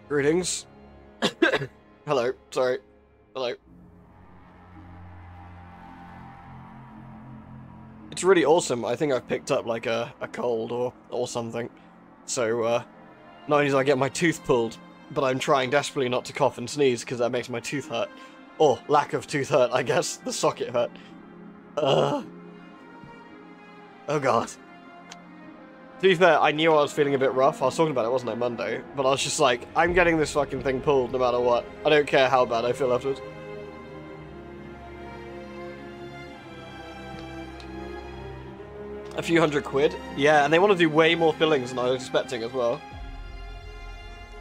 Greetings. Hello. Sorry. Hello. It's really awesome. I think I've picked up like a cold or something. So not only do I get my tooth pulled, but I'm trying desperately not to cough and sneeze because that makes my tooth hurt. Or lack of tooth hurt, I guess. The socket hurt. Oh god. To be fair, I knew I was feeling a bit rough. I was talking about it, wasn't I, Monday? But I was just like, I'm getting this fucking thing pulled no matter what. I don't care how bad I feel afterwards. A few £100. Yeah, and they want to do way more fillings than I was expecting as well.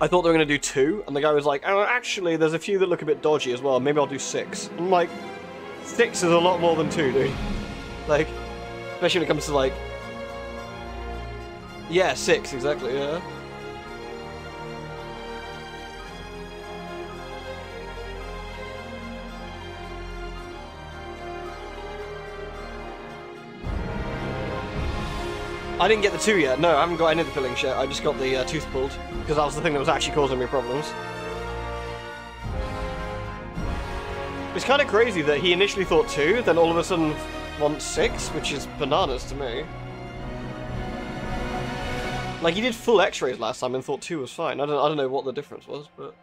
I thought they were going to do 2, and the guy was like, oh, actually, there's a few that look a bit dodgy as well. Maybe I'll do 6. I'm like, 6 is a lot more than 2, dude. Like, especially when it comes to, like... Yeah, 6, exactly, yeah. I didn't get the 2 yet. No, I haven't got any of the fillings yet. I just got the tooth pulled, because that was the thing that was actually causing me problems. It's kind of crazy that he initially thought 2, then all of a sudden wants 6, which is bananas to me. Like, he did full x-rays last time and thought 2 was fine. I don't know what the difference was, but...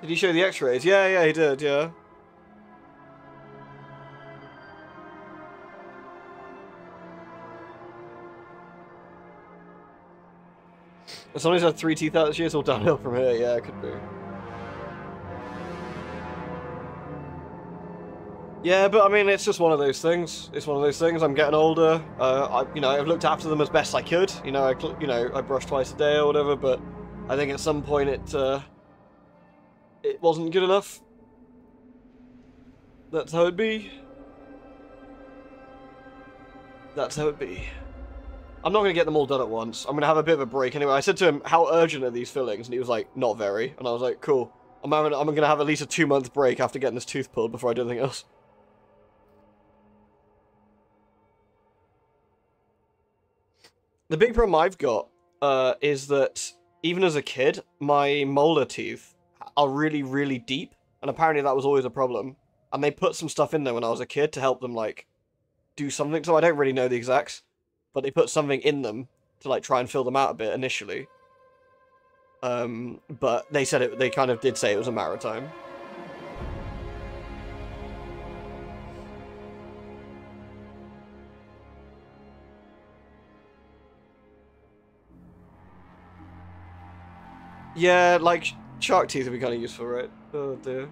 Did he show the x-rays? Yeah, he did, yeah. Somebody's had 3 teeth out this year, it's all downhill from here. Yeah, it could be. Yeah, but I mean, it's just one of those things. It's one of those things. I'm getting older. I've looked after them as best I could. I brush twice a day or whatever. But I think at some point it wasn't good enough. That's how it be. That's how it be. I'm not going to get them all done at once. I'm going to have a bit of a break anyway. I said to him, how urgent are these fillings? And he was like, not very. And I was like, cool. I'm going to have at least a 2-month break after getting this tooth pulled before I do anything else. The big problem I've got is that even as a kid, my molar teeth are really, really deep. And apparently that was always a problem. And they put some stuff in there when I was a kid to help them, like, do something. So I don't really know the exacts. But they put something in them to, like, try and fill them out a bit initially. But they said they kind of did say it was a matter of time. Yeah, like, shark teeth would be kind of useful, right? Oh dear.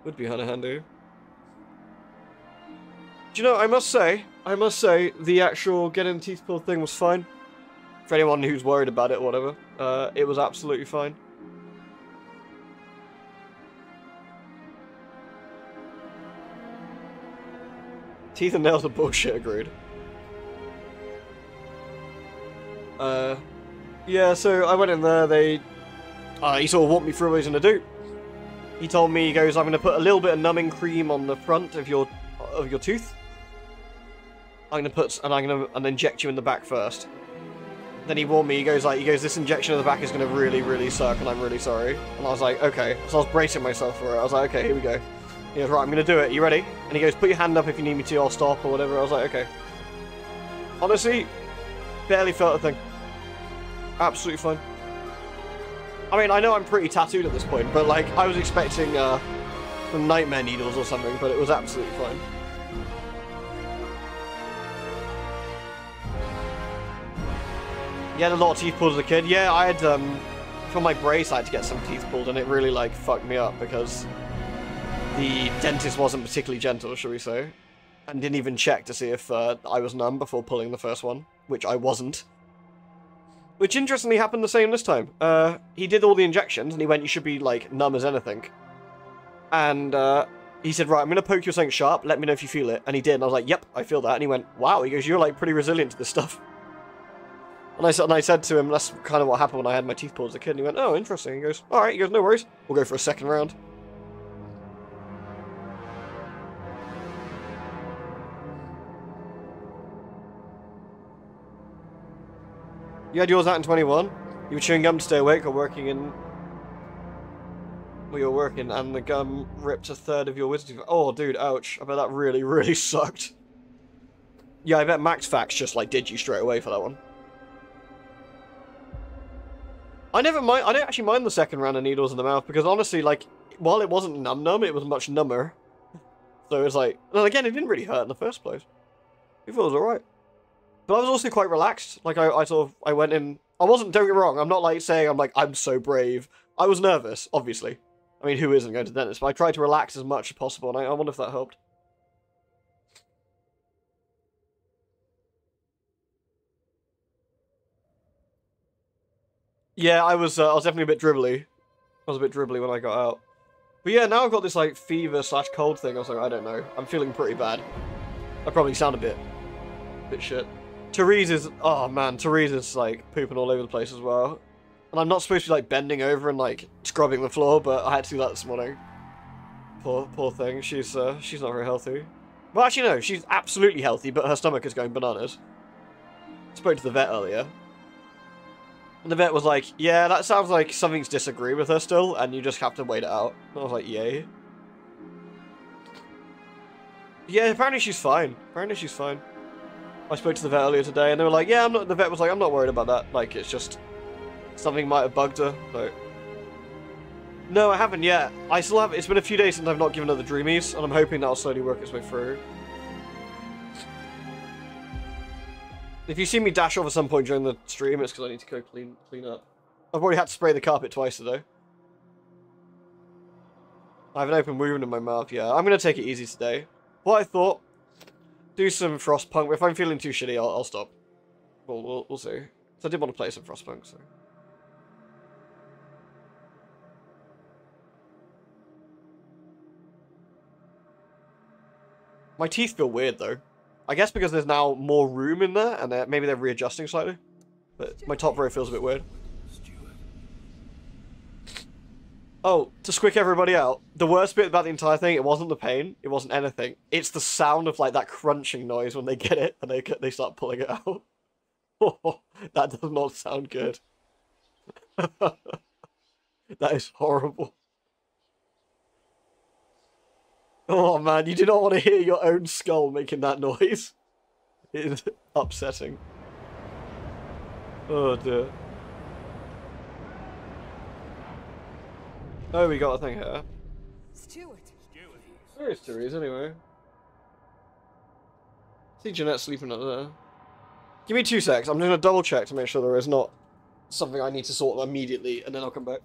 Would be kind of handy. Do you know, I must say, the actual getting teeth pulled thing was fine. For anyone who's worried about it or whatever, it was absolutely fine. Teeth and nails are bullshit, agreed. Yeah, so I went in there, he sort of walked me through what he's gonna do. He told me, he goes, I'm gonna put a little bit of numbing cream on the front of your tooth. I'm gonna inject you in the back first. Then he warned me, he goes, this injection in the back is gonna really, really suck, and I'm really sorry. And I was like, okay. So I was bracing myself for it. I was like, okay, here we go. He goes, right, I'm gonna do it. You ready? And he goes, put your hand up if you need me to, I'll stop, or whatever. I was like, okay. Honestly, barely felt a thing. Absolutely fine. I mean, I know I'm pretty tattooed at this point, but, like, I was expecting, some nightmare needles or something, but it was absolutely fine. You had a lot of teeth pulled as a kid? Yeah, I had, for my brace, I had to get some teeth pulled, and it really, like, fucked me up, because the dentist wasn't particularly gentle, shall we say, and didn't even check to see if I was numb before pulling the first one, which I wasn't. Which, interestingly, happened the same this time. He did all the injections, and he went, you should be, like, numb as anything. And, he said, right, I'm going to poke you with something sharp, let me know if you feel it. And he did, and I was like, yep, I feel that. And he went, wow, he goes, you're, like, pretty resilient to this stuff. And I said to him, that's kind of what happened when I had my teeth pulled as a kid. And he went, oh, interesting. He goes, alright, he goes, no worries. We'll go for a second round. You had yours out in 21? You were chewing gum to stay awake or working in... Well, you were working and the gum ripped a third of your wisdom. Oh, dude, ouch. I bet that really, really sucked. Yeah, I bet Max Fax just, like, did you straight away for that one. I don't actually mind the second round of needles in the mouth, because honestly, like, while it wasn't num-num, it was much number. So it was like... And again, it didn't really hurt in the first place. I thought it was alright. But I was also quite relaxed. Like, I went in... I wasn't, don't get me wrong, I'm not, like, saying I'm so brave. I was nervous, obviously. I mean, who isn't going to the dentist? But I tried to relax as much as possible, and I wonder if that helped. Yeah, I was definitely a bit dribbly. I was a bit dribbly when I got out. But yeah, now I've got this, like, fever/cold thing. I was like, I don't know. I'm feeling pretty bad. I probably sound a bit shit. Therese is... Oh, man. Therese is, like, pooping all over the place as well. And I'm not supposed to be, like, bending over and, like, scrubbing the floor, but I had to do that this morning. Poor thing. She's not very healthy. Well, actually, no. She's absolutely healthy, but her stomach is going bananas. Spoke to the vet earlier. And the vet was like, yeah, that sounds like something's disagreeing with her still, and you just have to wait it out. And I was like, yay. Yeah, apparently she's fine. I spoke to the vet earlier today, and they were like, yeah, the vet was like, I'm not worried about that. Like, it's just... Something might have bugged her, so... No, I haven't yet. I still have... It's been a few days since I've not given her the Dreamies, and I'm hoping that'll slowly work its way through. If you see me dash off at some point during the stream, it's because I need to go clean up. I've already had to spray the carpet twice today. I have an open wound in my mouth, yeah. I'm going to take it easy today. What I thought, do some Frostpunk. If I'm feeling too shitty, I'll stop. We'll see. So I did want to play some Frostpunk, so... My teeth feel weird, though. I guess because there's now more room in there, and maybe they're readjusting slightly. But my top row feels a bit weird. Oh, to squick everybody out, the worst bit about the entire thing, it wasn't the pain, it wasn't anything. It's the sound of, like, that crunching noise when they get it, and they start pulling it out. Oh, that does not sound good. That is horrible. Oh man, you do not want to hear your own skull making that noise. It is upsetting. Oh dear. Oh, we got a thing here. Stuart. Where is Therese anyway? See Jeanette sleeping up there. Give me 2 secs. I'm just gonna double check to make sure there is not something I need to sort immediately, and then I'll come back.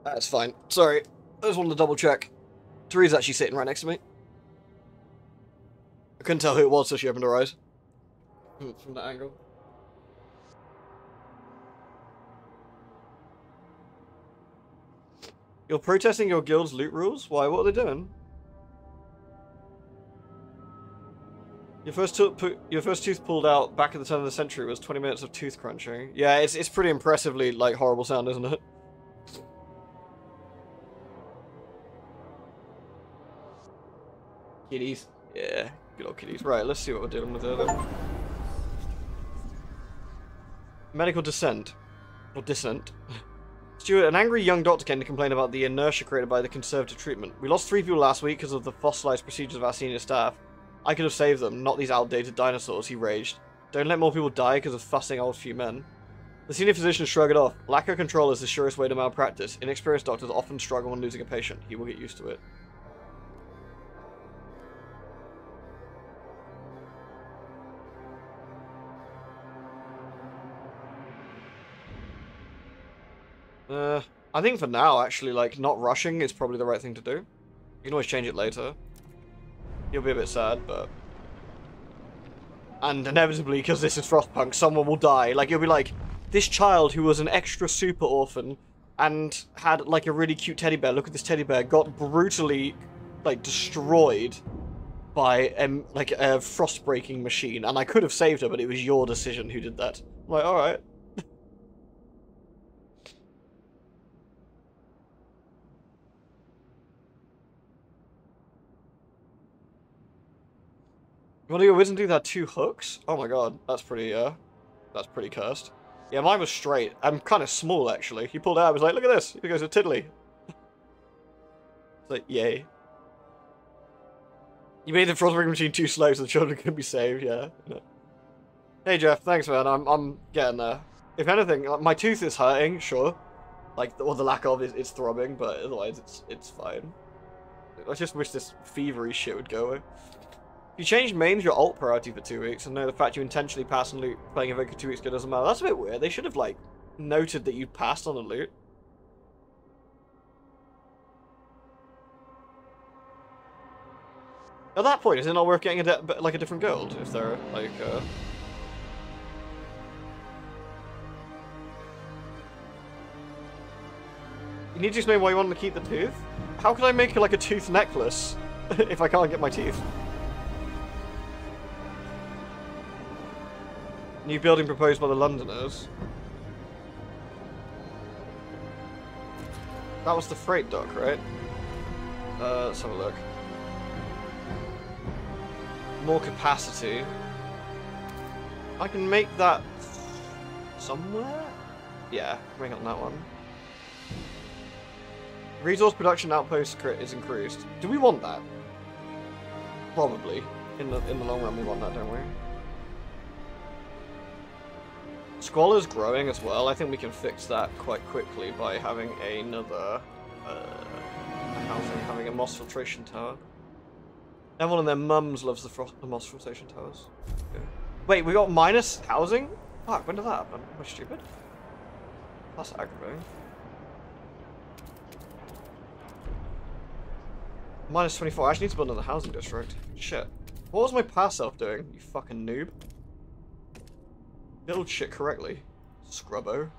That's fine. Sorry. I just wanted to double check. Therese's actually sitting right next to me. I couldn't tell who it was, so she opened her eyes. From that angle. You're protesting your guild's loot rules? Why? What are they doing? Your first tooth pulled out back at the turn of the century was 20 minutes of tooth crunching. Yeah, it's pretty impressively, like, horrible sound, isn't it? Kitties. Yeah, good old kitties. Right, let's see what we're dealing with there then. Medical dissent. Or dissent. Stuart, an angry young doctor came to complain about the inertia created by the conservative treatment. We lost 3 people last week because of the fossilized procedures of our senior staff. I could have saved them, not these outdated dinosaurs, he raged. Don't let more people die because of fussing old few men. The senior physician shrugged it off. Lack of control is the surest way to malpractice. Inexperienced doctors often struggle when losing a patient. He will get used to it. I think for now, actually, like, not rushing is probably the right thing to do. You can always change it later. You'll be a bit sad, but... And inevitably, because this is Frostpunk, someone will die. Like, you'll be like, this child who was an extra super orphan and had, like, a really cute teddy bear, look at this teddy bear, got brutally, like, destroyed by, like, a frost-breaking machine. And I could have saved her, but it was your decision who did that. I'm like, alright. Well, your wisdom tooth had 2 hooks? Oh my god, that's pretty cursed. Yeah, mine was straight. I'm kind of small, actually. He pulled out, I was like, look at this! Here goes a tiddly. It's like, yay. You made the frostbreaking machine too slow so the children can be saved, yeah. Hey Jeff, thanks man, I'm getting there. If anything, my tooth is hurting, sure. Like, or the lack of it's throbbing, but otherwise it's fine. I just wish this fevery shit would go away. You changed mains your alt priority for 2 weeks, and know the fact you intentionally passed on loot playing Evoker 2 weeks ago doesn't matter. That's a bit weird. They should have, like, noted that you passed on a loot. At that point, is it not worth getting like a different guild if they're like? You need to explain why you want to keep the tooth. How can I make like a tooth necklace if I can't get my teeth? New building proposed by the Londoners. That was the freight dock, right? Let's have a look. More capacity. I can make that somewhere? Yeah, bring on that one. Resource production outpost is increased. Do we want that? Probably. In the long run we want that, don't we? Squalor's growing as well. I think we can fix that quite quickly by having another housing, having a moss filtration tower. Everyone and their mums loves the moss filtration towers. Okay. Wait, we got minus housing? Fuck, when did that happen? Am I stupid? That's aggravating. Minus 24. I actually need to build another housing district. Shit. What was my past self doing, you fucking noob? Build shit correctly, scrubbo.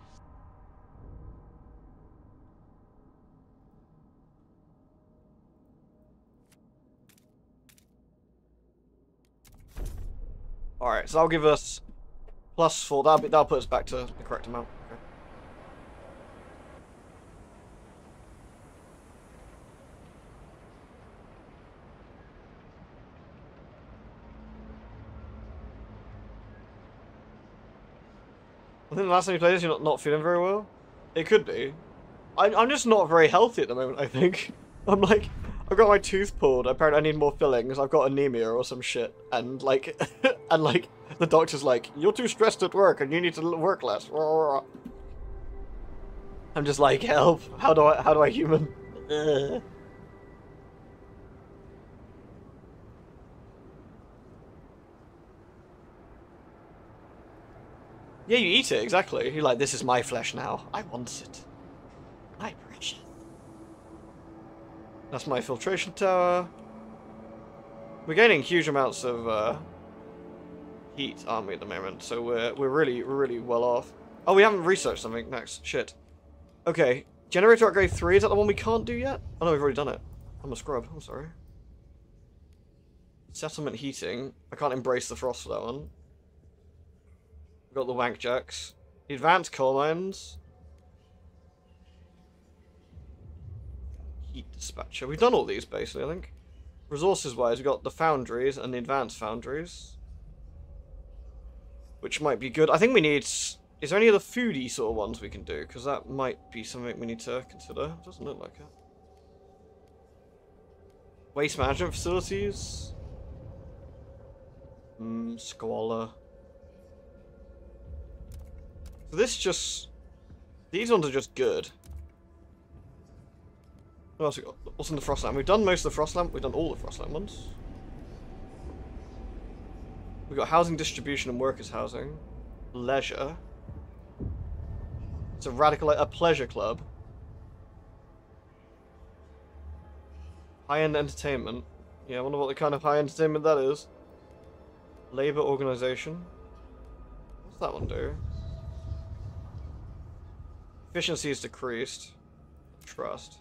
Alright, so that'll give us +4. That'll put us back to the correct amount. Okay. I think the last time you played this, you're not feeling very well. It could be. I'm just not very healthy at the moment, I think. I'm like, I've got my tooth pulled. Apparently I need more fillings. I've got anemia or some shit. And like, the doctor's like, you're too stressed at work and you need to work less. I'm just like, help. How do I human? Yeah, you eat it, exactly. You're like, this is my flesh now. I want it. My precious. That's my filtration tower. We're gaining huge amounts of heat, aren't we, at the moment? So we're really well off. Oh, we haven't researched something next. Shit. Okay. Generator upgrade 3, is that the one we can't do yet? Oh no, we've already done it. I'm a scrub, I'm sorry. Settlement heating. I can't embrace the frost for that one. We've got the wank jacks. The advanced coal mines. Heat dispatcher. We've done all these basically, I think. Resources wise, we've got the foundries and the advanced foundries. Which might be good. I think we need... Is there any other foodie sort of ones we can do? Because that might be something we need to consider. Doesn't look like it. Waste management facilities. Squalor. So this just... These ones are just good. What else we got? What's in the Frostland? We've done most of the Frostland. We've done all the Frostland ones. We've got housing distribution and workers' housing. Leisure. It's a pleasure club. High-end entertainment. Yeah, I wonder what the kind of high entertainment that is. Labour organisation. What's that one do? Efficiency is decreased. Trust.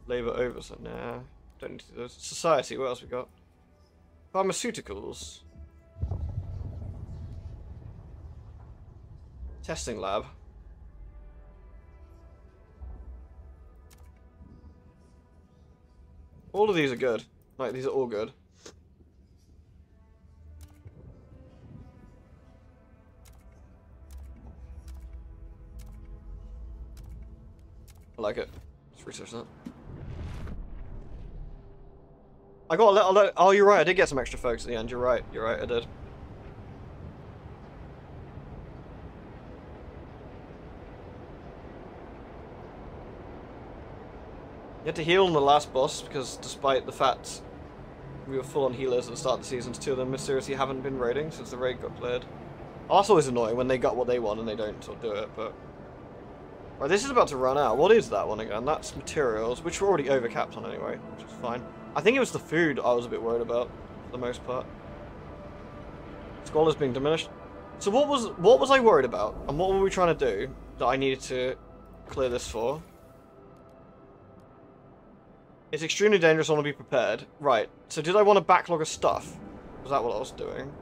Labour oversight. Nah, don't need to do those. Society, what else we got? Pharmaceuticals. Testing lab. All of these are good. Like, these are all good. I like it. Let's research that. I got a little... Oh, you're right. I did get some extra folks at the end. You're right. You're right. I did. You had to heal on the last boss because despite the fact we were full on healers at the start of the seasons, 2 of them mysteriously haven't been raiding since the raid got cleared. Oh, that's always annoying when they got what they want and they don't sort of do it, but... Right, this is about to run out. What is that one again? That's materials, which we're already overcapped on anyway, which is fine. I think it was the food I was a bit worried about, for the most part. Scholars being diminished. So what was I worried about? And what were we trying to do that I needed to clear this for? It's extremely dangerous, I want to be prepared. Right, so did I want to backlog of stuff? Was that what I was doing?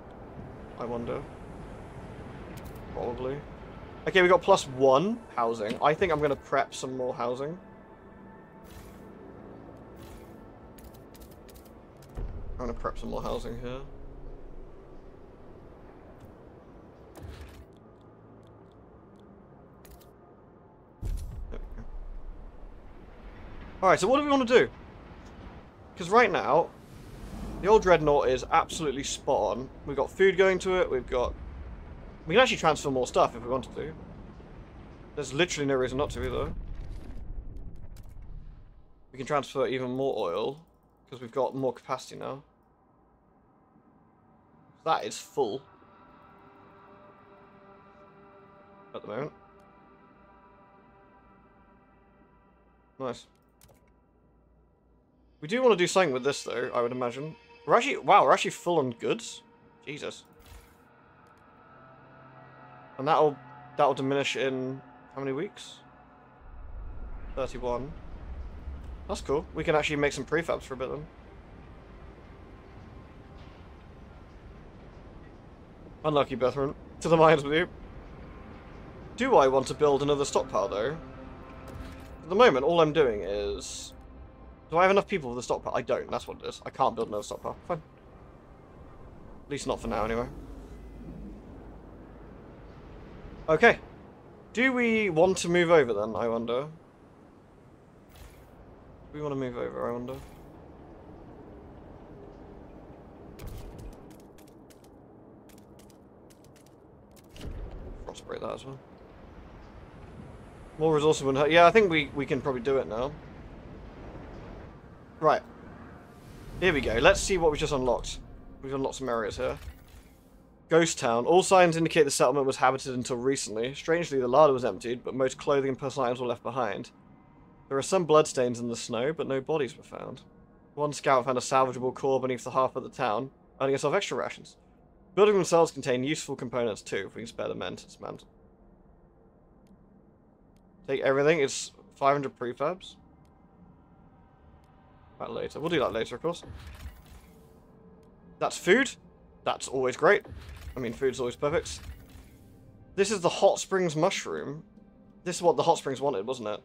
I wonder. Probably. Okay, we got +1 housing. I think I'm going to prep some more housing. I'm going to prep some more housing here. Alright, so what do we want to do? Because right now, the old Dreadnought is absolutely spot on. We've got food going to it, we've got... We can actually transfer more stuff if we wanted to. There's literally no reason not to either. We can transfer even more oil, because we've got more capacity now. That is full. At the moment. Nice. We do want to do something with this though, I would imagine. We're actually full on goods. Jesus. And that'll diminish in how many weeks? 31. That's cool. We can actually make some prefabs for a bit then. Unlucky, Bethran. To the mines with you. Do I want to build another stockpile though? At the moment, all I'm doing is... Do I have enough people for the stockpile? I don't, that's what it is. I can't build another stockpile. Fine. At least not for now, anyway. Okay. Do we want to move over, then, I wonder? Do we want to move over, I wonder? Frostbreak that as well. More resources wouldn't hurt. Yeah, I think we can probably do it now. Right. Here we go. Let's see what we just unlocked. We've unlocked some areas here. Ghost Town. All signs indicate the settlement was habited until recently. Strangely, the larder was emptied, but most clothing and personal items were left behind. There are some bloodstains in the snow, but no bodies were found. One scout found a salvageable core beneath the hearth of the town, earning herself extra rations. The buildings themselves contain useful components too, if we can spare the men to dismantle. Take everything. It's 500 prefabs. That later. We'll do that later, of course. That's food. That's always great. I mean, food's always perfect. This is the Hot Springs mushroom. This is what the Hot Springs wanted, wasn't it?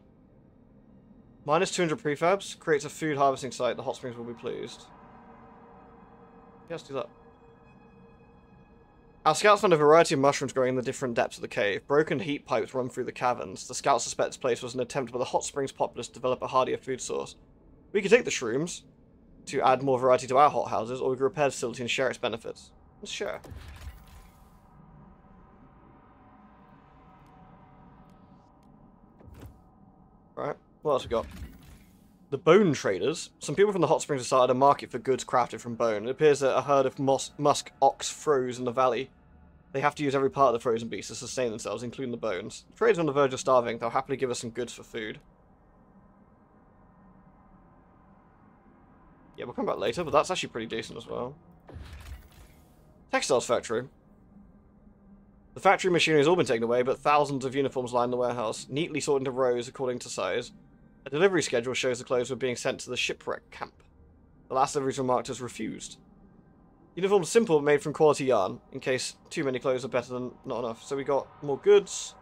Minus 200 prefabs. Creates a food harvesting site. The Hot Springs will be pleased. Yeah, let's do that. Our scouts found a variety of mushrooms growing in the different depths of the cave. Broken heat pipes run through the caverns. The scouts suspect this place was an attempt by the Hot Springs populace to develop a hardier food source. We could take the shrooms to add more variety to our hot houses, or we could repair the facility and share its benefits. Let's share. What else we got? The bone traders. Some people from the hot springs have started a market for goods crafted from bone. It appears that a herd of musk ox froze in the valley. They have to use every part of the frozen beast to sustain themselves, including the bones. The traders are on the verge of starving. They'll happily give us some goods for food. Yeah, we'll come back later, but that's actually pretty decent as well. Textiles factory. The factory machinery has all been taken away, but thousands of uniforms line the warehouse, neatly sorted into rows according to size. A delivery schedule shows the clothes were being sent to the shipwreck camp. The last deliveries were marked as refused. Uniforms simple, made from quality yarn, in case too many clothes are better than not enough. So we got more goods,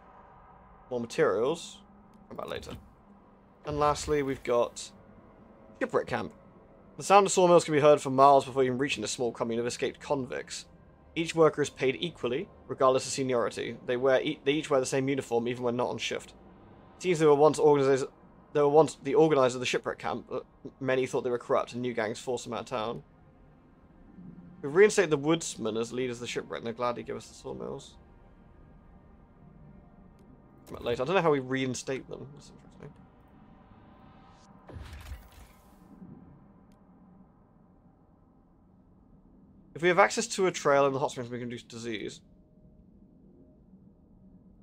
more materials. Come back later. And lastly, we've got shipwreck camp. The sound of sawmills can be heard for miles before even reaching the small commune of escaped convicts. Each worker is paid equally, regardless of seniority. They each wear the same uniform, even when not on shift. It seems they were once the organizer of the shipwreck camp, but many thought they were corrupt, and new gangs forced them out of town. We reinstate the woodsmen as leaders of the shipwreck, and they'll gladly give us the sawmills. Later, I don't know how we reinstate them. That's interesting. If we have access to a trail in the hot springs, we can reduce disease.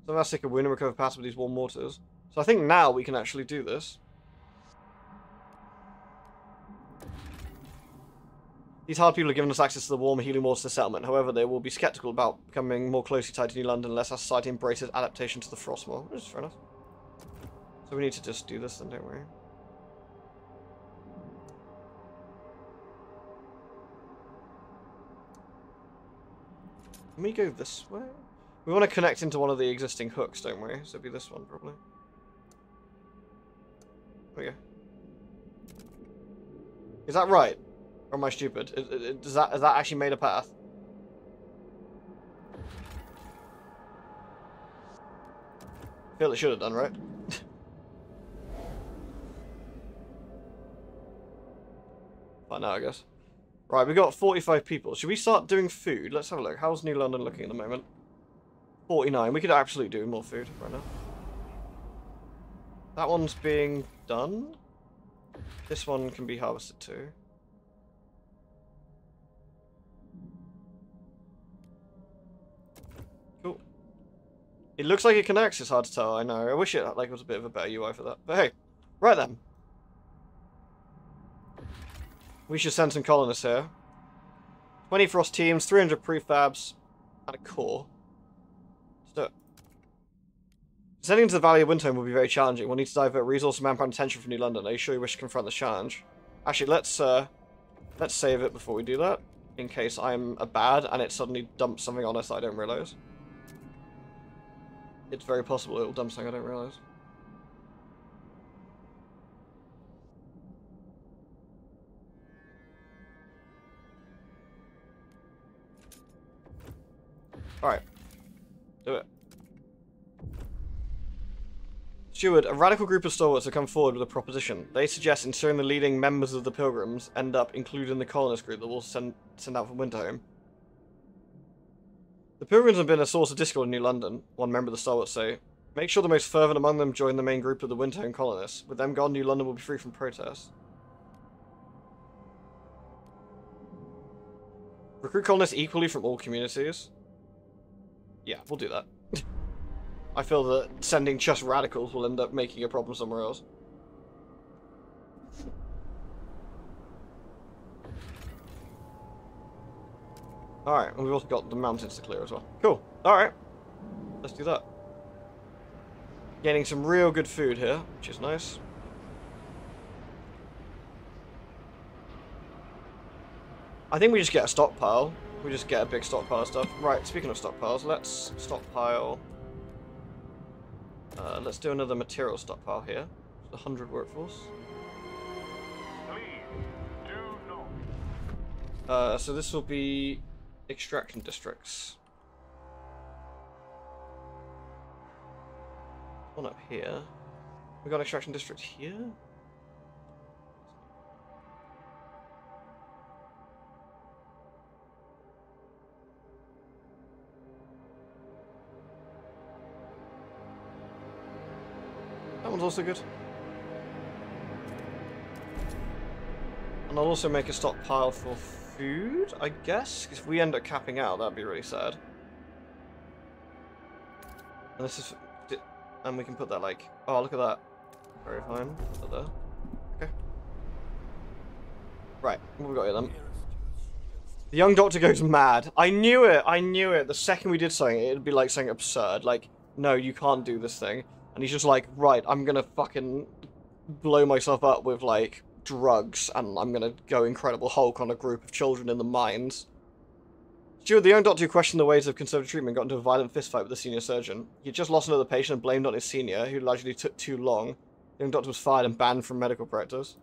Some of us take a wound and recover faster with these warm waters. So I think now we can actually do this. These hard people have given us access to the warm healing waters of the settlement. However, they will be skeptical about becoming more closely tied to New London unless our society embraces adaptation to the Frostmoor. Which is fair enough. So we need to just do this then, don't we? Can we go this way? We want to connect into one of the existing hooks, don't we? So it'd be this one, probably. There we go. Is that right? Or am I stupid? Has that actually made a path? I feel it should have done, right? Fine now, I guess. Right, we got 45 people. Should we start doing food? Let's have a look. How's New London looking at the moment? 49. We could absolutely do more food right now. That one's being done. This one can be harvested too. Cool. It looks like it connects. It's hard to tell. I know. I wish it was a bit of a better UI for that. But hey, right then. We should send some colonists here. 20 frost teams, 300 prefabs, and a core. Let's do it. Descending into the Valley of Windhome will be very challenging. We'll need to divert resources, manpower, and attention from New London. Are you sure you wish to confront the challenge? Actually, let's save it before we do that, in case I'm a bad and it suddenly dumps something on us that I don't realize. It's very possible it will dump something I don't realize. Alright. Do it. Steward, a radical group of stalwarts have come forward with a proposition. They suggest ensuring the leading members of the Pilgrims end up included in the colonist group that will send out from Winterhome. The Pilgrims have been a source of discord in New London, one member of the stalwarts say. Make sure the most fervent among them join the main group of the Winterhome colonists. With them gone, New London will be free from protest. Recruit colonists equally from all communities. Yeah, we'll do that. I feel that sending just radicals will end up making a problem somewhere else. Alright, and we've also got the mountains to clear as well. Cool. Alright. Let's do that. Getting some real good food here, which is nice. I think we just get a stockpile. We just get a big stockpile of stuff. Right, speaking of stockpiles, let's stockpile. Let's do another material stockpile here. 100 workforce. So this will be extraction districts. One up here. We got an extraction district here. That one's also good. And I'll also make a stockpile for food, I guess? If we end up capping out, that'd be really sad. And this is... And we can put that like... Oh, look at that. Very fine. Put that there. Okay. Right, what have we got here then? The young doctor goes mad. I knew it! I knew it! The second we did something, it'd be like something absurd. Like, no, you can't do this thing. And he's just like, right, I'm gonna fucking blow myself up with, like, drugs, and I'm gonna go Incredible Hulk on a group of children in the mines. Stuart, the young doctor who questioned the ways of conservative treatment, got into a violent fistfight with the senior surgeon. He had just lost another patient and blamed on his senior, who allegedly took too long. The young doctor was fired and banned from medical practice.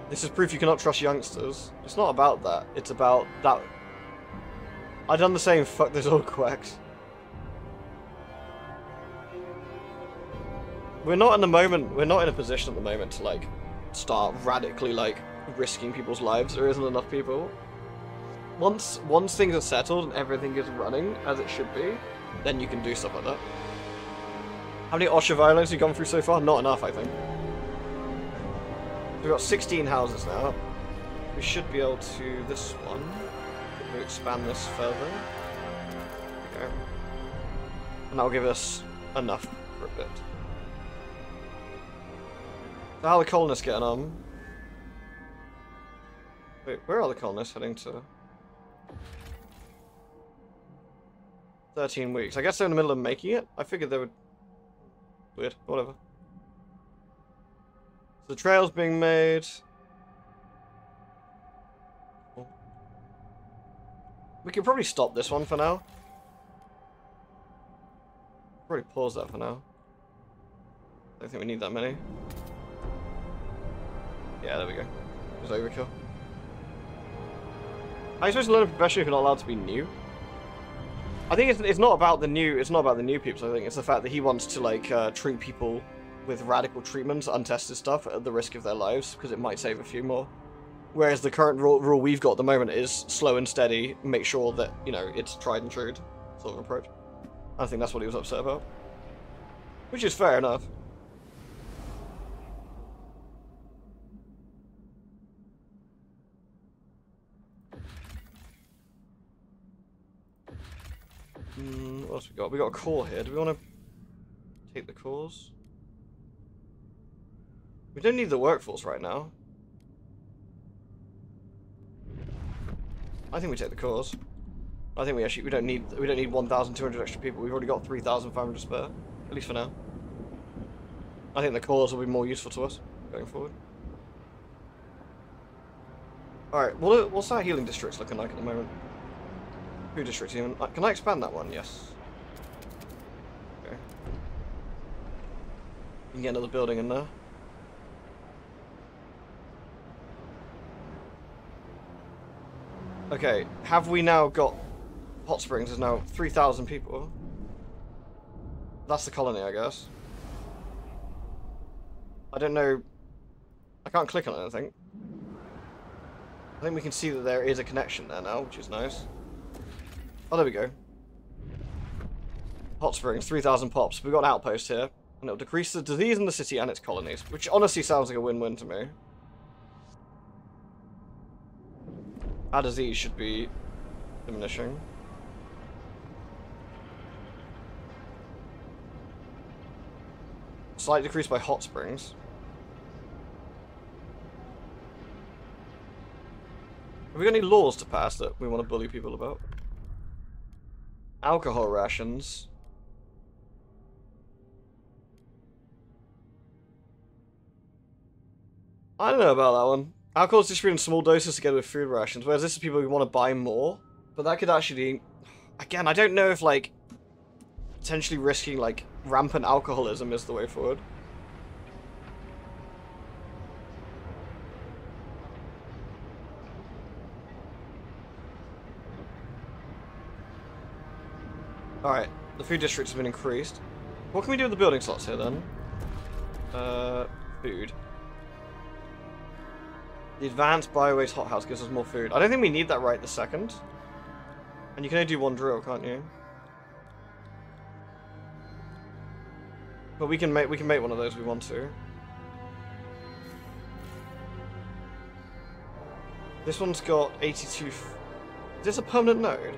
This is proof you cannot trust youngsters. It's not about that. It's about that. I've done the same. Fuck those old quacks. We're not in the moment. We're not in a position at the moment to like start radically like risking people's lives. There isn't enough people. Once things are settled and everything is running as it should be, then you can do stuff like that. How many OSHA violations have you gone through so far? Not enough, I think. We've got 16 houses now. We should be able to this one. We'll expand this further. There we go. And that'll give us enough for a bit. So how are the colonists getting on? Wait, where are the colonists heading to? 13 weeks. I guess they're in the middle of making it. I figured they would... Weird. Whatever. So the trail's being made. We can probably stop this one for now. Probably pause that for now. I don't think we need that many. Yeah, there we go. It was overkill. How are you supposed to learn a profession if you're not allowed to be new? I think it's not about the new. It's not about the new people. I think it's the fact that he wants to like treat people with radical treatments, untested stuff, at the risk of their lives, because it might save a few more. Whereas the current rule we've got at the moment is slow and steady, make sure that, you know, it's tried and true sort of approach. I think that's what he was upset about. Which is fair enough. What else we got? We got a core here. Do we want to take the cores? We don't need the workforce right now. I think we take the cores. I think we don't need 1,200 extra people. We've already got 3,500 spare, at least for now. I think the cores will be more useful to us going forward. All right, what's our healing districts looking like at the moment? Food district even. Can I expand that one? Yes. Okay. You can get another building in there. Okay, have we now got... Hot Springs is now 3,000 people. That's the colony, I guess. I don't know... I can't click on anything. I think we can see that there is a connection there now, which is nice. Oh, there we go. Hot Springs, 3,000 pops. We've got an outpost here. And it'll decrease the disease in the city and its colonies. Which honestly sounds like a win-win to me. Our disease should be diminishing. Slight decrease by Hot Springs. Have we got any laws to pass that we want to bully people about? Alcohol rations. I don't know about that one. Alcohol is distributed in small doses together with food rations, whereas this is people who want to buy more. But that could actually... Again, I don't know if, like, potentially risking, like, rampant alcoholism is the way forward. Alright, the food districts have been increased. What can we do with the building slots here, then? Food. The advanced biowaste hothouse gives us more food. I don't think we need that right this second. And you can only do one drill, can't you? But we can make one of those if we want to. This one's got 82. Is this a permanent node?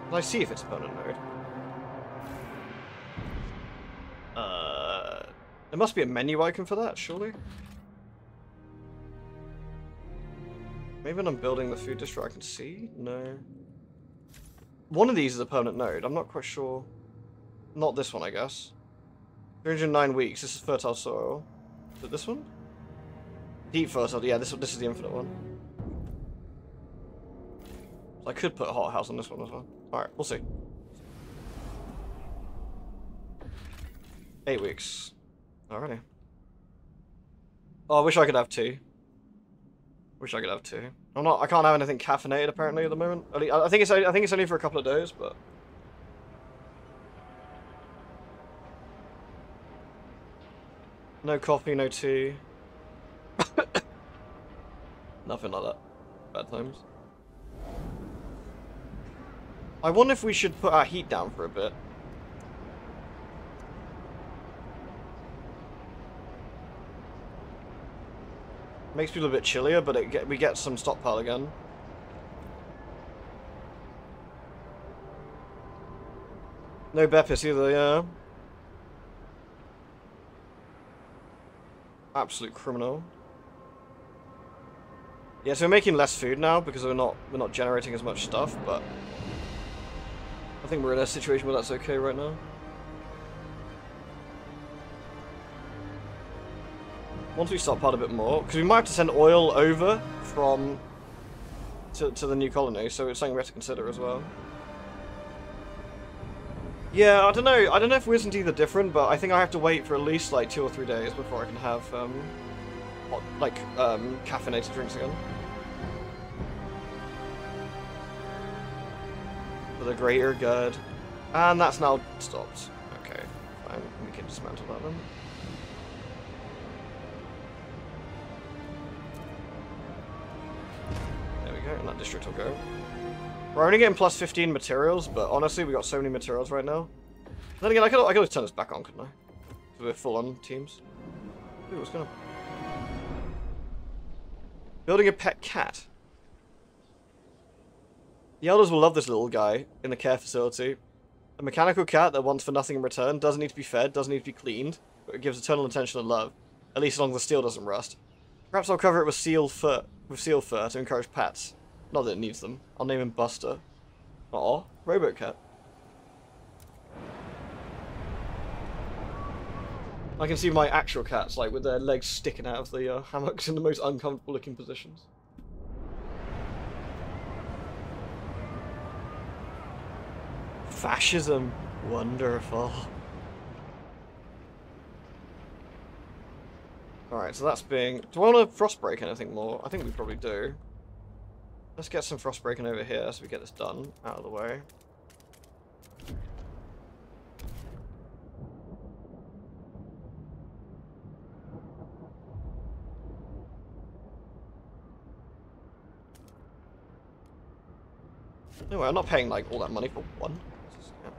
Can I see if it's a permanent node? There must be a menu icon for that, surely? Maybe when I'm building the food distro I can see? No. One of these is a permanent node, I'm not quite sure. Not this one, I guess. 309 weeks, this is fertile soil. Is it this one? Deep fertile, yeah, this is the infinite one. So I could put a hothouse on this one as well. Alright, we'll see. 8 weeks. Alrighty. Oh, I wish I could have 2. Wish I could have 2. I can't have anything caffeinated apparently at the moment. I think it's only for a couple of days, but no coffee, no tea. Nothing like that. Bad times. I wonder if we should put our heat down for a bit. Makes people a bit chillier, but we get some stockpile again. No Beppis either, yeah. Absolute criminal. Yeah, so we're making less food now because we're not generating as much stuff, but I think we're in a situation where that's okay right now. Once we stockpile a bit more, because we might have to send oil over from to the new colony, so it's something we have to consider as well. Yeah, I don't know. I don't know if Wisdom's either different, but I think I have to wait for at least like 2 or 3 days before I can have caffeinated drinks again. For the greater good, and that's now stopped. Okay, fine. We can dismantle that then. And that district will go. We're only getting plus 15 materials, but honestly, we got so many materials right now. Then again, I could always turn this back on, couldn't I? So we're full on teams. Ooh, what's going on? Building a pet cat. The elders will love this little guy in the care facility. A mechanical cat that wants for nothing in return, doesn't need to be fed, doesn't need to be cleaned, but it gives eternal attention and love. At least as long as the steel doesn't rust. Perhaps I'll cover it with seal fur to encourage pets. Not that it needs them. I'll name him Buster. Aw, Robot Cat. I can see my actual cats, like, with their legs sticking out of the hammocks in the most uncomfortable looking positions. Fascism. Wonderful. Alright, so that's being... Do I want to frost break anything more? I think we probably do. Let's get some frost breaking over here so we get this done, out of the way. Anyway, I'm not paying like all that money for one. Yeah.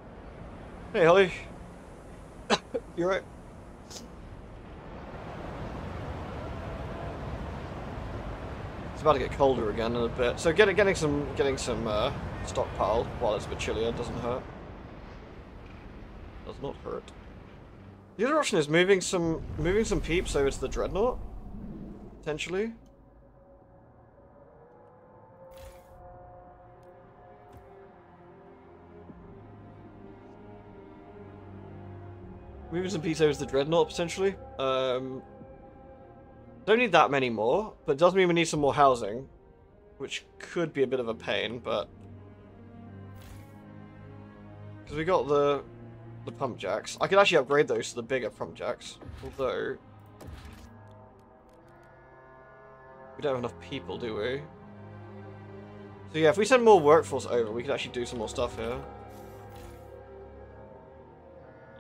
Hey, Holly. You right? It's about to get colder again in a bit, so getting some stockpile while it's a bit chillier doesn't hurt. Does not hurt. The other option is moving some peeps over to the dreadnought, potentially. Moving some peeps over to the dreadnought potentially. Don't need that many more, but it does mean we need some more housing, which could be a bit of a pain, but because we got the pump jacks, I could actually upgrade those to the bigger pump jacks. Although we don't have enough people, do we? So yeah, if we send more workforce over, we could actually do some more stuff here.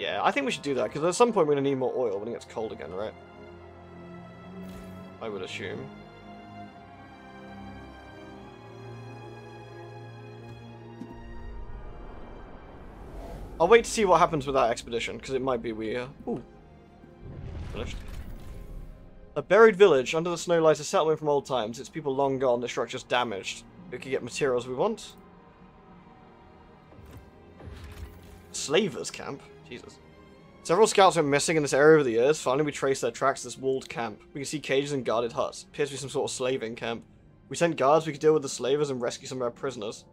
Yeah, I think we should do that because at some point we're gonna need more oil when it gets cold again, right? I would assume. I'll wait to see what happens with that expedition, because it might be we... Ooh. Finished. A buried village under the snow lies a settlement from old times. Its people long gone, the structure's damaged. We can get materials we want. Slavers camp? Jesus. Several scouts went missing in this area over the years. Finally, we traced their tracks to this walled camp. We can see cages and guarded huts. Appears to be some sort of slaving camp. We sent guards, we could deal with the slavers and rescue some of our prisoners.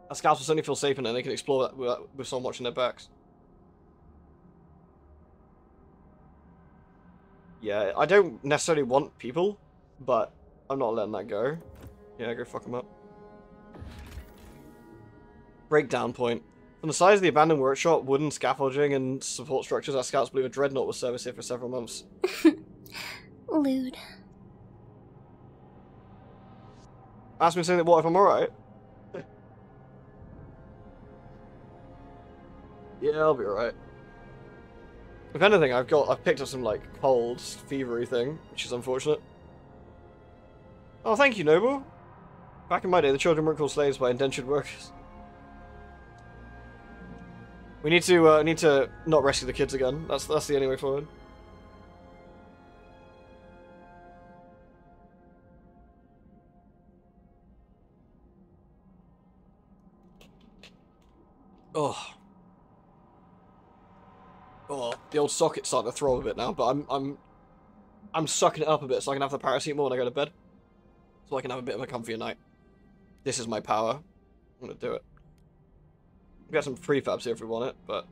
Our scouts will certainly feel safe in there, and they can explore that with someone watching their backs. Yeah, I don't necessarily want people, but I'm not letting that go. Yeah, go fuck them up. Breakdown point. From the size of the abandoned workshop, wooden scaffolding, and support structures, our scouts believe a dreadnought will service here for several months. Lewd. Ask me saying that what if I'm alright? Yeah, I'll be alright. If anything, I've picked up some like cold, fevery thing, which is unfortunate. Oh, thank you, Noble. Back in my day, the children weren't called slaves by indentured workers. We need to not rescue the kids again. That's the only way forward. Oh. Oh, the old socket's starting to throw a bit now, but I'm sucking it up a bit so I can have the paracetamol when I go to bed. So I can have a bit of a comfier night. This is my power. I'm gonna do it. We got some prefabs here if we want it, but...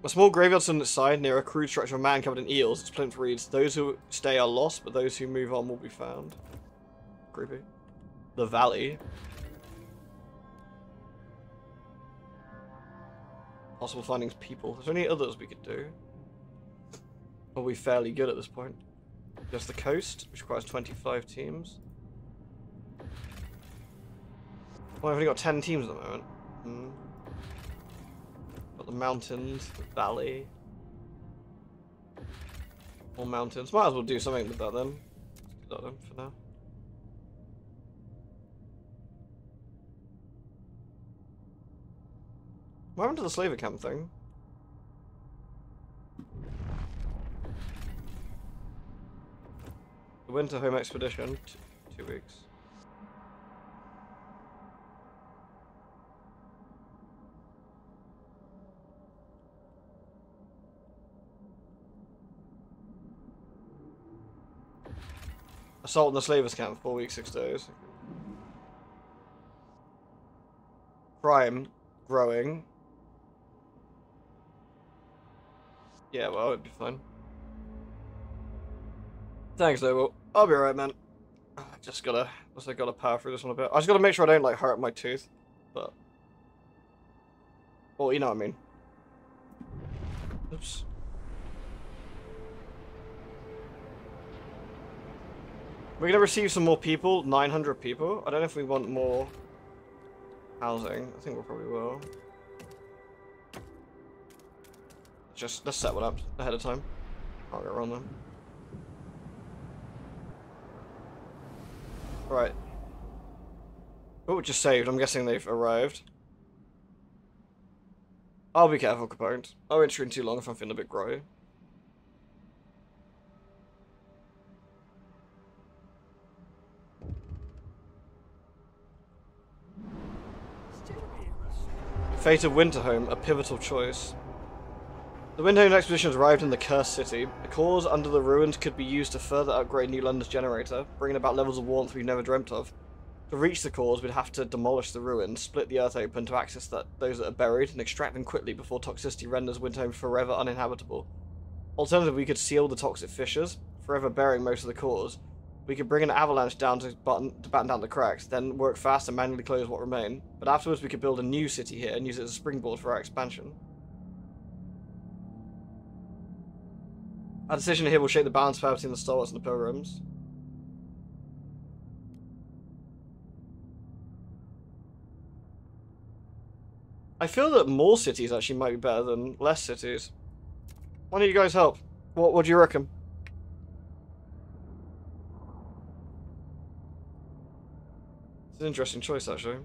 A small graveyard on its side near a crude structure of a man covered in eels. Its plinth reads, "Those who stay are lost, but those who move on will be found." Creepy. The Valley. Possible findings, people. Is there any others we could do? Are we fairly good at this point? Just the coast, which requires 25 teams. Well, I've only got 10 teams at the moment. Got the mountains, the valley. More mountains. Might as well do something with that then. Let's do that then for now. What happened to the slaver camp thing? The winter home expedition, 2 weeks. Assault on the slavers camp, 4 weeks, 6 days. Crime, growing. Yeah, well, it'd be fine. Thanks, though. I'll be alright, man. I just gotta power through this one a bit. I just gotta make sure I don't, like, hurt my tooth. But... well, you know what I mean. Oops. We're gonna receive some more people, 900 people. I don't know if we want more housing. I think we probably will. Just, let's set one up ahead of time. I'll go around them. Right. Oh, just saved. I'm guessing they've arrived. I'll be careful, Capone. I won't stream too long if I'm feeling a bit groggy. Fate of Winterhome, a pivotal choice. The Winterhome expedition has arrived in the Cursed City. The cores under the ruins could be used to further upgrade New London's generator, bringing about levels of warmth we've never dreamt of. To reach the cores, we'd have to demolish the ruins, split the earth open to access those that are buried, and extract them quickly before toxicity renders Winterhome forever uninhabitable. Alternatively, we could seal the toxic fissures, forever burying most of the cores. We could bring an avalanche down to batten down the cracks, then work fast and manually close what remain. But afterwards, we could build a new city here and use it as a springboard for our expansion. Our decision here will shape the balance of power between the stalwarts and the pilgrims. I feel that more cities actually might be better than less cities. Why don't you guys help? What do you reckon? It's an interesting choice, actually.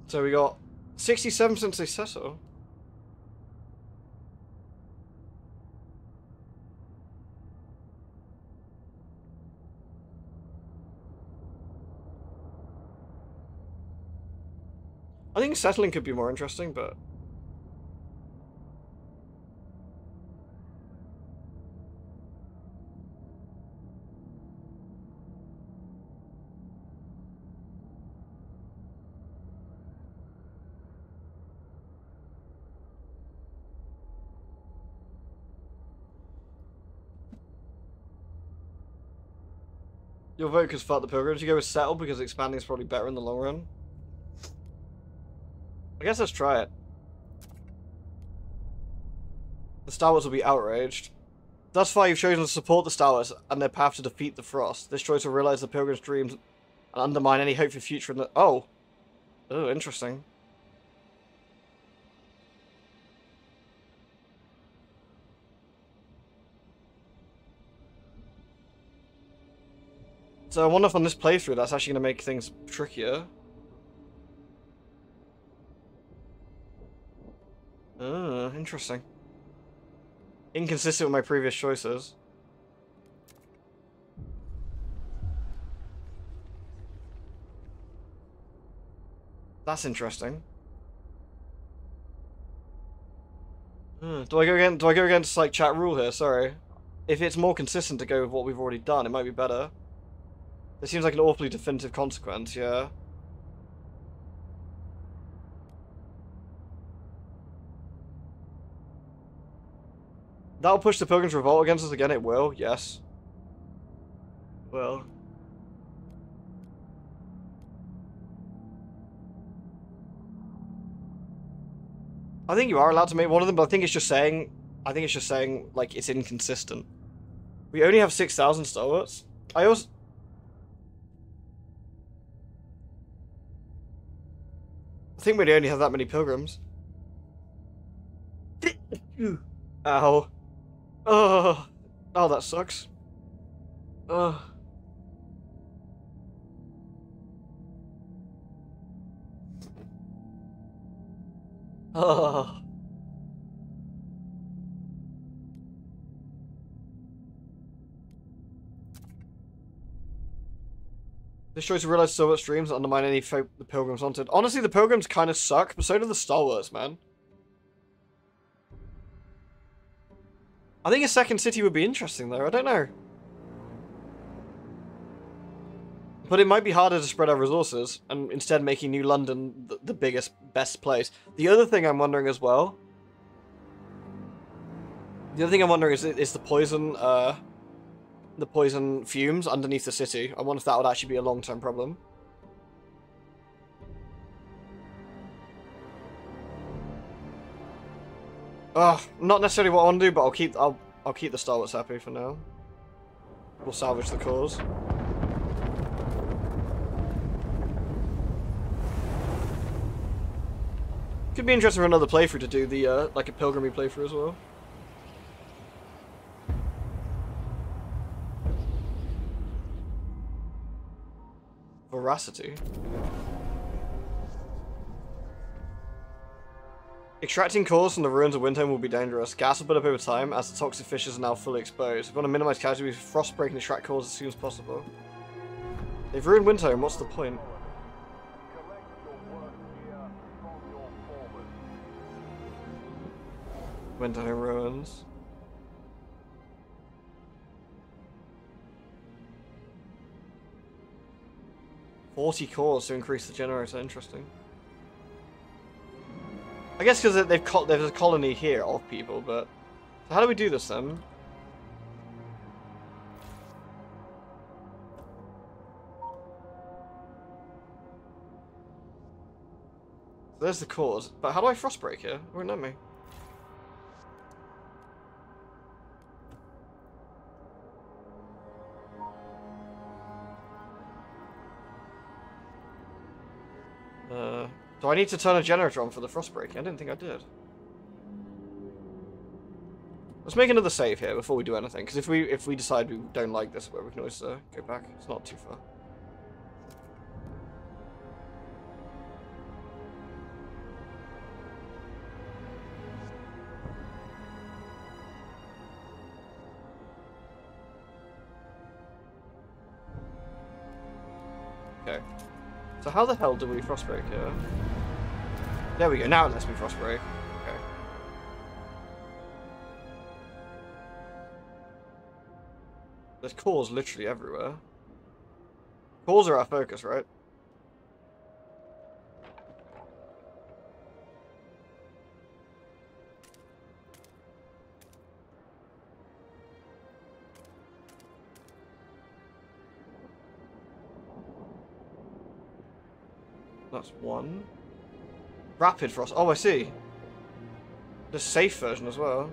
So we got 67 since they settle. I think settling could be more interesting, but... Your vote because fuck the pilgrims. You go with settle because expanding is probably better in the long run. I guess let's try it. The Star Wars will be outraged. Thus far, you've chosen to support the Star Wars and their path to defeat the Frost. This choice will realize the pilgrims' dreams and undermine any hope for future in the... Oh. Oh, interesting. So I wonder if on this playthrough that's actually going to make things trickier. Interesting. Inconsistent with my previous choices. That's interesting. Do I go again? Do I go against like chat rule here? Sorry. If it's more consistent to go with what we've already done, it might be better. It seems like an awfully definitive consequence, yeah. That'll push the Pilgrims' Revolt against us again, it will, yes. Well. I think you are allowed to make one of them, but I think it's just saying, like, it's inconsistent. We only have 6,000 stalwarts. I think we only have that many pilgrims. Ow. Oh, that sucks. Oh. Oh. This shows to realize so much streams undermine any folk the pilgrims wanted. Honestly, the pilgrims kind of suck, but so do the Star Wars, man. I think a second city would be interesting, though. I don't know. But it might be harder to spread our resources, and instead making New London the biggest, best place. The other thing I'm wondering as well... is the poison fumes underneath the city. I wonder if that would actually be a long-term problem. Not necessarily what I want to do, but I'll keep the Star Wars happy for now. We'll salvage the cause. Could be interesting for another playthrough to do the like a pilgrimage playthrough as well. Veracity. Extracting cores from the ruins of Windhome will be dangerous. Gas will build up over time as the toxic fishes are now fully exposed. We want to minimize casualties, frostbreak and extract cores as soon as possible. They've ruined Windhome, what's the point? Windhome ruins. $40 cores to increase the generator, interesting. I guess because there's a colony here of people, but... So how do we do this then? There's the cores, but how do I frostbreak here? It won't let me. Do I need to turn a generator on for the frostbreaking? I didn't think I did. Let's make another save here before we do anything, because if we decide we don't like this, we can always go back. It's not too far. Okay. So how the hell do we frostbreak here? There we go. Now it lets me frostbreak. Okay. There's cores literally everywhere. Cores are our focus, right? That's one. Rapid frost. Oh, I see. The safe version as well.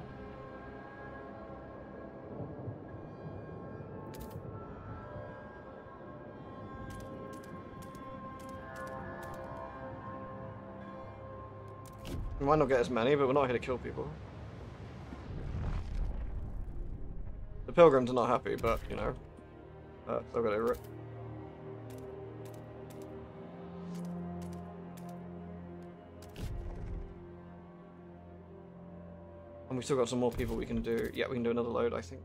We might not get as many, but we're not here to kill people. The pilgrims are not happy, but, you know, they'll get over it. And we've still got some more people we can do. Yeah, we can do another load, I think.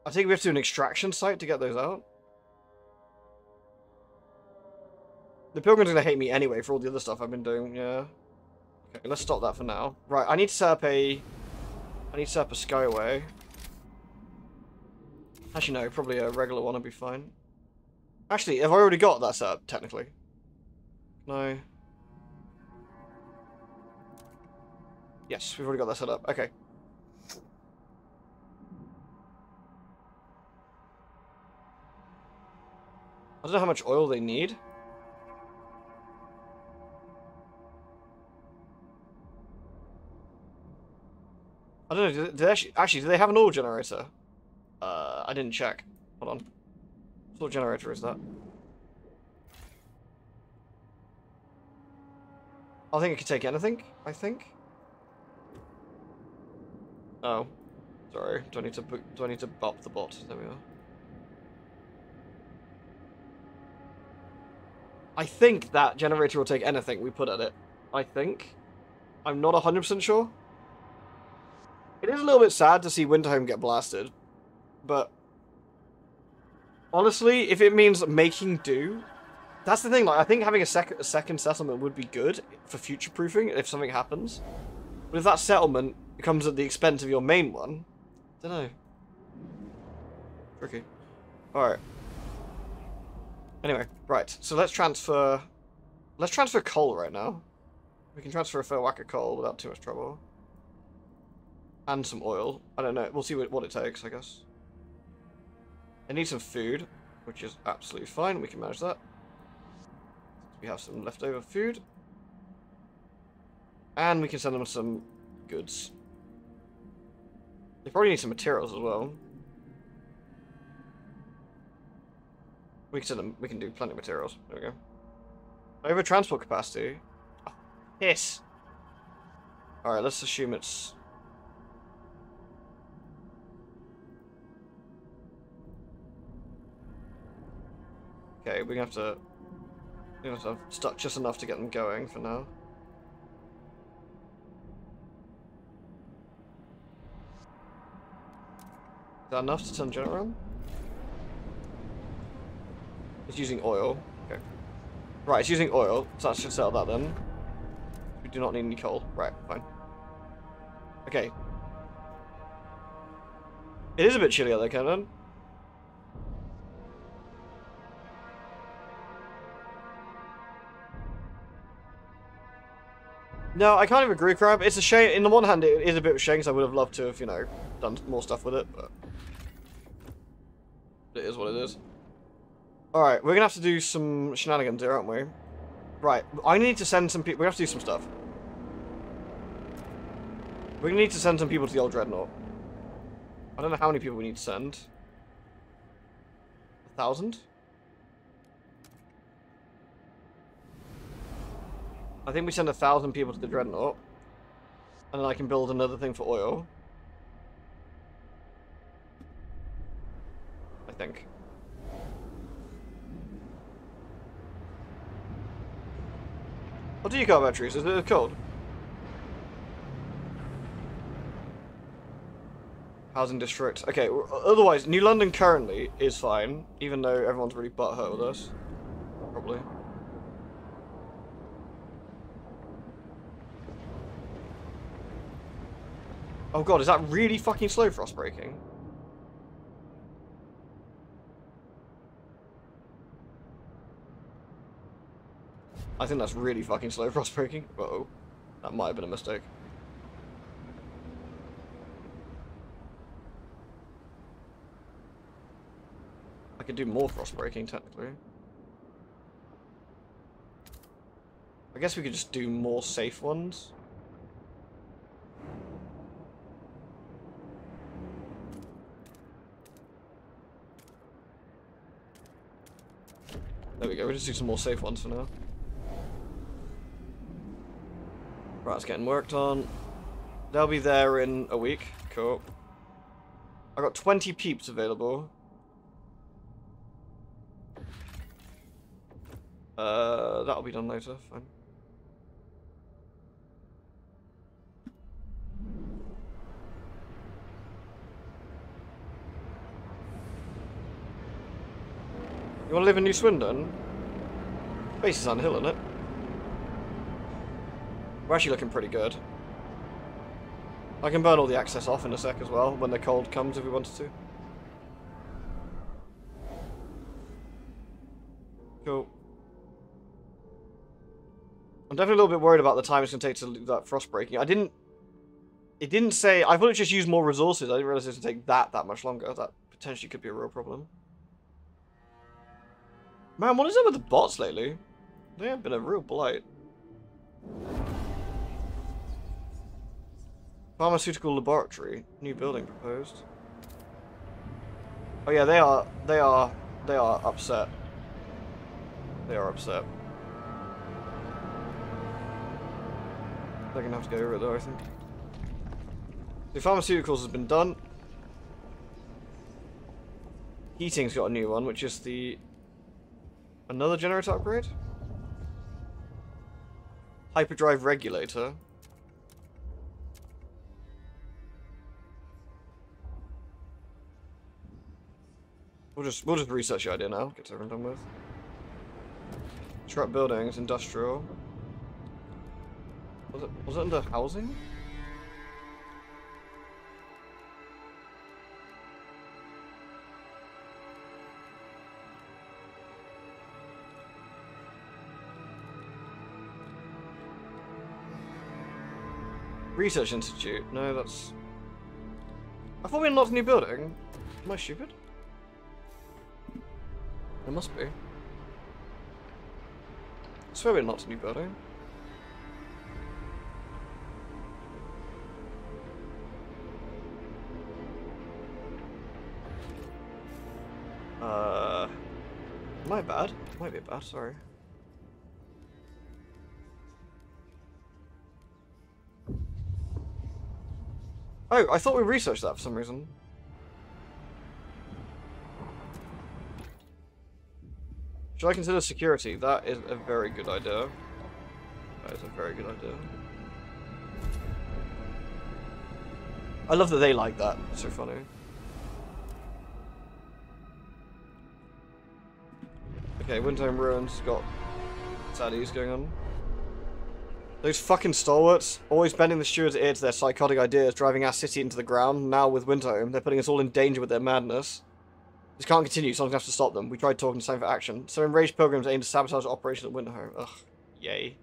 I think we have to do an extraction site to get those out. The pilgrims are going to hate me anyway for all the other stuff I've been doing, yeah. Okay, let's stop that for now. Right, I need to set up a skyway. Actually, no, probably a regular one would be fine. Actually, have I already got that set up, technically? No. Yes, we've already got that set up. Okay. I don't know how much oil they need. I don't know, do they actually, do they have an oil generator? I didn't check. Hold on. What sort of generator is that? I think it could take anything, I think. Oh. Sorry, do I need to bop the bot? There we are. I think that generator will take anything we put at it. I think. I'm not 100% sure. It is a little bit sad to see Winterhome get blasted, but honestly, if it means making do, that's the thing. Like, I think having a second settlement would be good for future-proofing if something happens. But if that settlement comes at the expense of your main one, I don't know. Tricky. All right. Anyway, right. So let's transfer coal right now. We can transfer a fair whack of coal without too much trouble. And some oil. I don't know. We'll see what it takes, I guess. I need some food, which is absolutely fine. We can manage that. We have some leftover food. And we can send them some goods. They probably need some materials as well. We can send them. We can do plenty of materials. There we go. Over transport capacity. Oh, yes. All right. Let's assume it's. Okay, we're gonna have to have stuck just enough to get them going for now. Is that enough to turn the generator on? It's using oil. Okay. Right, it's using oil, so that should settle that then. We do not need any coal. Right, fine. Okay. It is a bit chilly out there, Kenan. No, I kind of agree, Crab. It's a shame. In the one hand, it is a bit of a shame because I would have loved to have, you know, done more stuff with it, but it is what it is. Alright, we're going to have to do some shenanigans here, aren't we? Right, I need to send some people. We have to do some stuff. We're going to need to send some people to the old Dreadnought. I don't know how many people we need to send. 1,000? I think we send 1,000 people to the Dreadnought. And then I can build another thing for oil. I think. Oh, do you got batteries? Is it cold? Housing district. Okay, otherwise, New London currently is fine, even though everyone's really butthurt with us. Probably. Oh god, is that really fucking slow frost breaking? I think that's really fucking slow frost breaking. Uh-oh. That might have been a mistake. I could do more frost breaking, technically. I guess we could just do more safe ones. There we go, we'll just do some more safe ones for now. Right, it's getting worked on. They'll be there in a week. Cool. I got 20 peeps available. That'll be done later, fine. You want to live in New Swindon? Base is on hill, isn't it? We're actually looking pretty good. I can burn all the access off in a sec as well, when the cold comes if we wanted to. Cool. I'm definitely a little bit worried about the time it's going to take to do that frost breaking. It didn't say... I thought it just used more resources. I didn't realize it was going to take that much longer. That potentially could be a real problem. Man, what is up with the bots lately? They have been a real blight. Pharmaceutical laboratory. New building proposed. Oh yeah, they are upset. They are upset. They're gonna have to go over it though, I think. The pharmaceuticals has been done. Heating's got a new one, which is the... Another generator upgrade? Hyperdrive regulator. We'll just research the idea now, get everything done with. Truck buildings, industrial. Was it under housing? Research Institute. No, that's... I thought we unlocked a new building. Am I stupid? It must be. I swear we unlocked a new building. Am I bad? Might be bad, sorry. Oh, I thought we researched that for some reason. Should I consider security? That is a very good idea. That is a very good idea. I love that they like that. It's so funny. Okay, Windhome Ruins got saddies going on. Those fucking stalwarts, always bending the steward's ear to their psychotic ideas, driving our city into the ground. Now with Windhome, they're putting us all in danger with their madness. This can't continue, someone's gonna have to stop them. We tried talking to Sign for Action. So enraged pilgrims aim to sabotage operations at Windhome. Ugh, yay.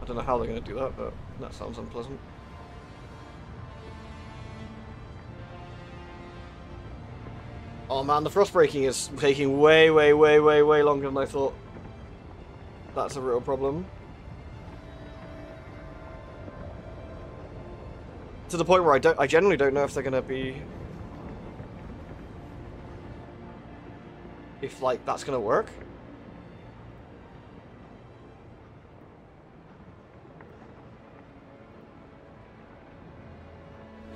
I don't know how they're gonna do that, but that sounds unpleasant. Oh man, the frost breaking is taking way longer than I thought. That's a real problem. To the point where I genuinely don't know if they're gonna be... If, like, that's gonna work.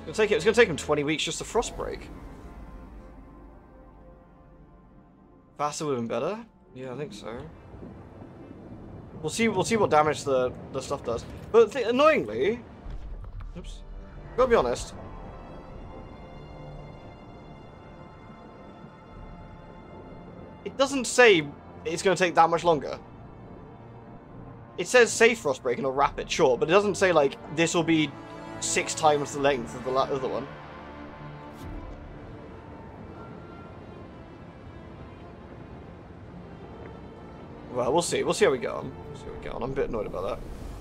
It's gonna take him 20 weeks just to frost break. Faster would have been better? Yeah, I think so. We'll see what damage the stuff does. But annoyingly, oops. Gotta be honest. It doesn't say it's going to take that much longer. It says safe frostbreaking or rapid, sure, but it doesn't say like this will be 6 times the length of the other one. Well, we'll see. We'll see how we get on. I'm a bit annoyed about that.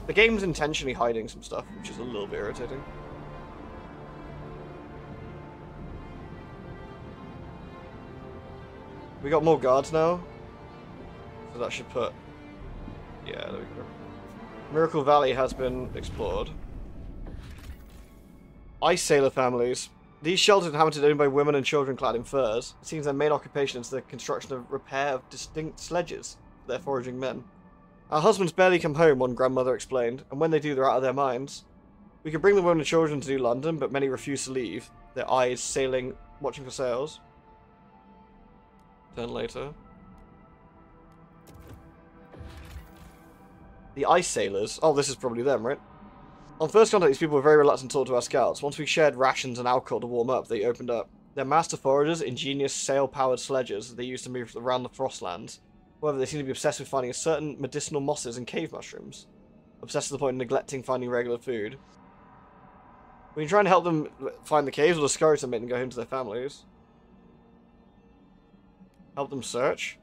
The game's intentionally hiding some stuff, which is a little bit irritating. We got more guards now. So that should put... Yeah, there we go. Miracle Valley has been explored. Ice sailor families. These shelters are inhabited only by women and children clad in furs. It seems their main occupation is the construction of repair of distinct sledges for their foraging men. Our husbands barely come home, one grandmother explained, and when they do, they're out of their minds. We could bring the women and children to New London, but many refuse to leave, their eyes sailing, watching for sails. Turn later. The ice sailors. Oh, this is probably them, right? On first contact, these people were very reluctant to talk to our scouts. Once we shared rations and alcohol to warm up, they opened up. They're master foragers, ingenious sail-powered sledges they use to move around the Frostlands. However, they seem to be obsessed with finding certain medicinal mosses and cave mushrooms. Obsessed to the point of neglecting finding regular food. We can try and help them find the caves or discourage them and go home to their families. Help them search.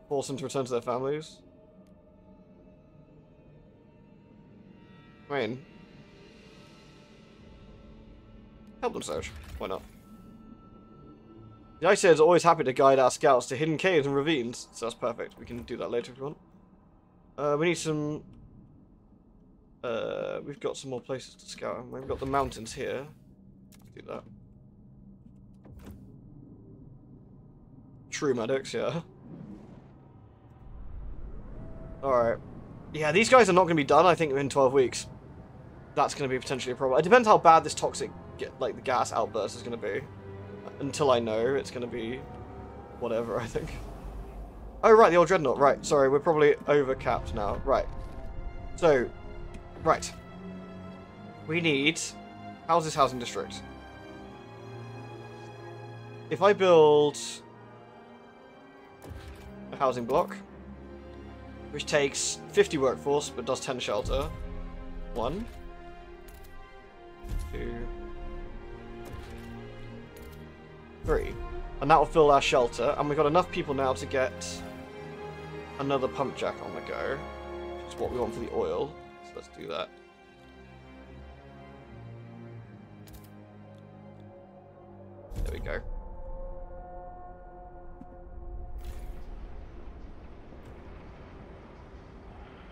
Force them to return to their families. I mean... help them search. Why not? The Ice Sailors are always happy to guide our scouts to hidden caves and ravines. So that's perfect. We can do that later if we want. We need some... we've got some more places to scout. We've got the mountains here. Let's do that. True medics, yeah. Alright. Yeah, these guys are not going to be done, I think, in 12 weeks. That's going to be potentially a problem. It depends how bad this toxic, like, the gas outburst is going to be. Until I know, it's going to be whatever, I think. Oh, right, the old dreadnought. Right, sorry, we're probably over-capped now. Right. So, right. We need... how's this housing district? If I build... a housing block, which takes 50 workforce, but does 10 shelter. 1, 2, 3. And that will fill our shelter, and we've got enough people now to get another pump jack on the go, which is what we want for the oil. So let's do that. There we go.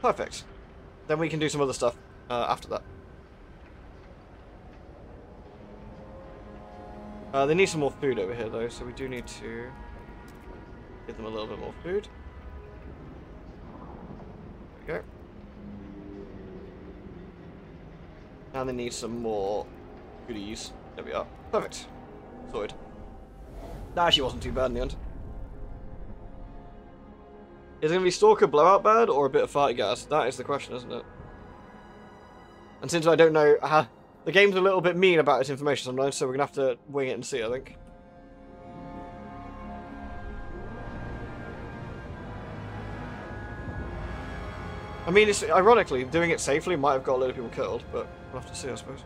Perfect. Then we can do some other stuff after that. They need some more food over here, though, so we do need to give them a little bit more food. There we go. And they need some more goodies. There we are. Perfect. Sorted. That actually wasn't too bad in the end. Is it going to be Stalker Blowout bad or a bit of farty gas? That is the question, isn't it? And since I don't know how... the game's a little bit mean about its information sometimes, so we're going to have to wing it and see, I think. I mean, it's, ironically, doing it safely might have got a load of people killed, but we'll have to see, I suppose.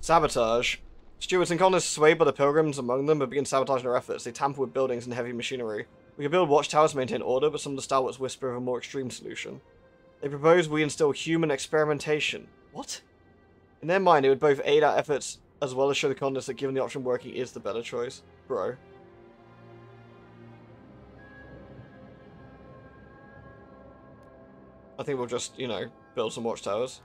Sabotage. Stewards and colonists swayed by the pilgrims among them but begin sabotaging our efforts. They tamper with buildings and heavy machinery. We can build watchtowers to maintain order, but some of the stalwarts whisper of a more extreme solution. They propose we instill human experimentation. What? In their mind, it would both aid our efforts as well as show the colonists that given the option working is the better choice. Bro. I think we'll just, you know, build some watchtowers.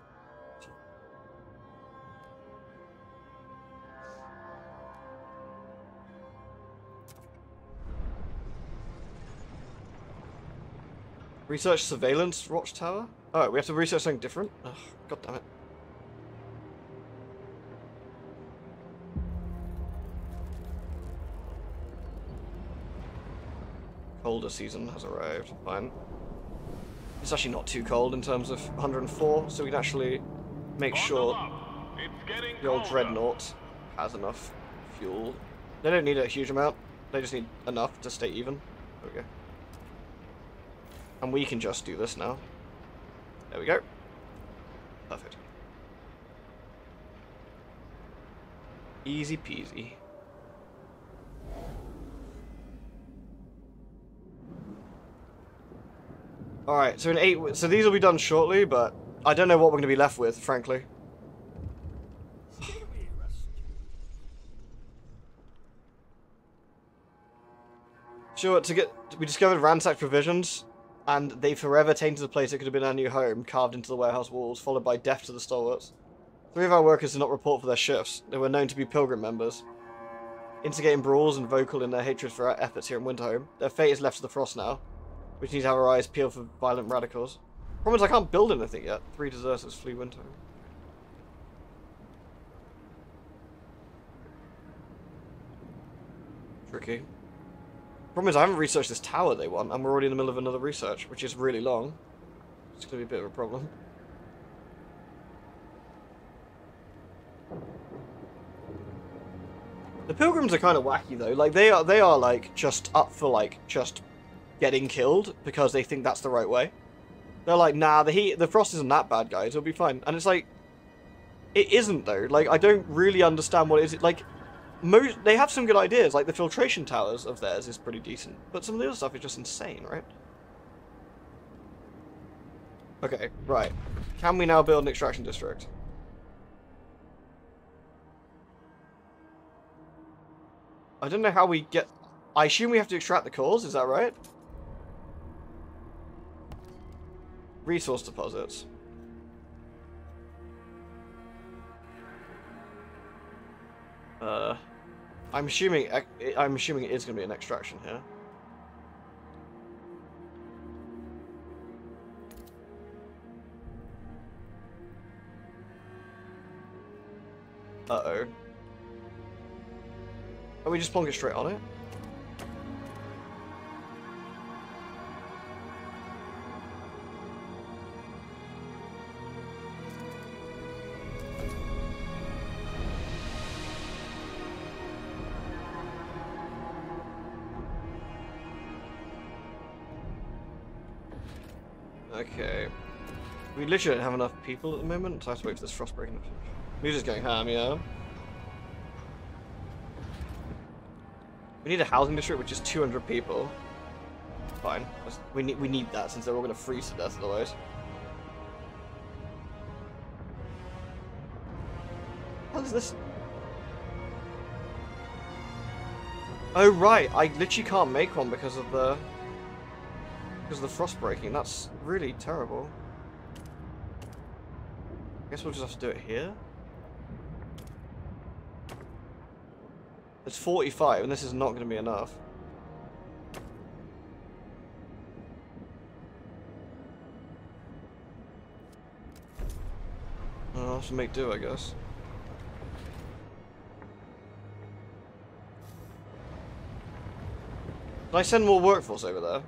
Research surveillance watchtower? Oh, we have to research something different? Ugh, God damn it. Colder season has arrived. Fine. It's actually not too cold in terms of 104, so we can actually make sure the old Dreadnought has enough fuel. They don't need a huge amount. They just need enough to stay even. There we go. And we can just do this now. There we go. Perfect. Easy peasy. Alright, so in 8... So these will be done shortly, but I don't know what we're going to be left with, frankly. Sure, we discovered ransacked provisions, and they forever tainted the place that could have been our new home, carved into the warehouse walls, followed by death to the stalwarts. 3 of our workers did not report for their shifts. They were known to be pilgrim members, instigating brawls and vocal in their hatred for our efforts here in Winterhome. Their fate is left to the frost now. We need to have our eyes peeled for violent radicals. Problem is I can't build anything yet. 3 deserters flee Winterhome. Tricky. Problem is I haven't researched this tower they want, and we're already in the middle of another research, which is really long. It's going to be a bit of a problem. The pilgrims are kind of wacky though. Like they are like just up for like just getting killed because they think that's the right way. They're like, nah, the frost isn't that bad, guys. It'll be fine. And it's like, it isn't though. Like I don't really understand what it is. Like they have some good ideas. Like the filtration towers of theirs is pretty decent, but some of the other stuff is just insane, right? Okay, right. Can we now build an extraction district? I don't know how we get... I assume we have to extract the cores, is that right? Resource deposits. I'm assuming it is going to be an extraction here. Uh-oh. Are we just plonk it straight on it? Okay. We literally don't have enough people at the moment, so I have to wait for this frost breaking. Music's going ham, yeah. We need a housing district which is 200 people. Fine. We need that since they're all going to freeze to death otherwise. What is this? Oh right, I literally can't make one because of the frost breaking. That's really terrible. I guess we'll just have to do it here. It's 45, and this is not going to be enough. I'll have to make do, I guess. Can I send more workforce over there?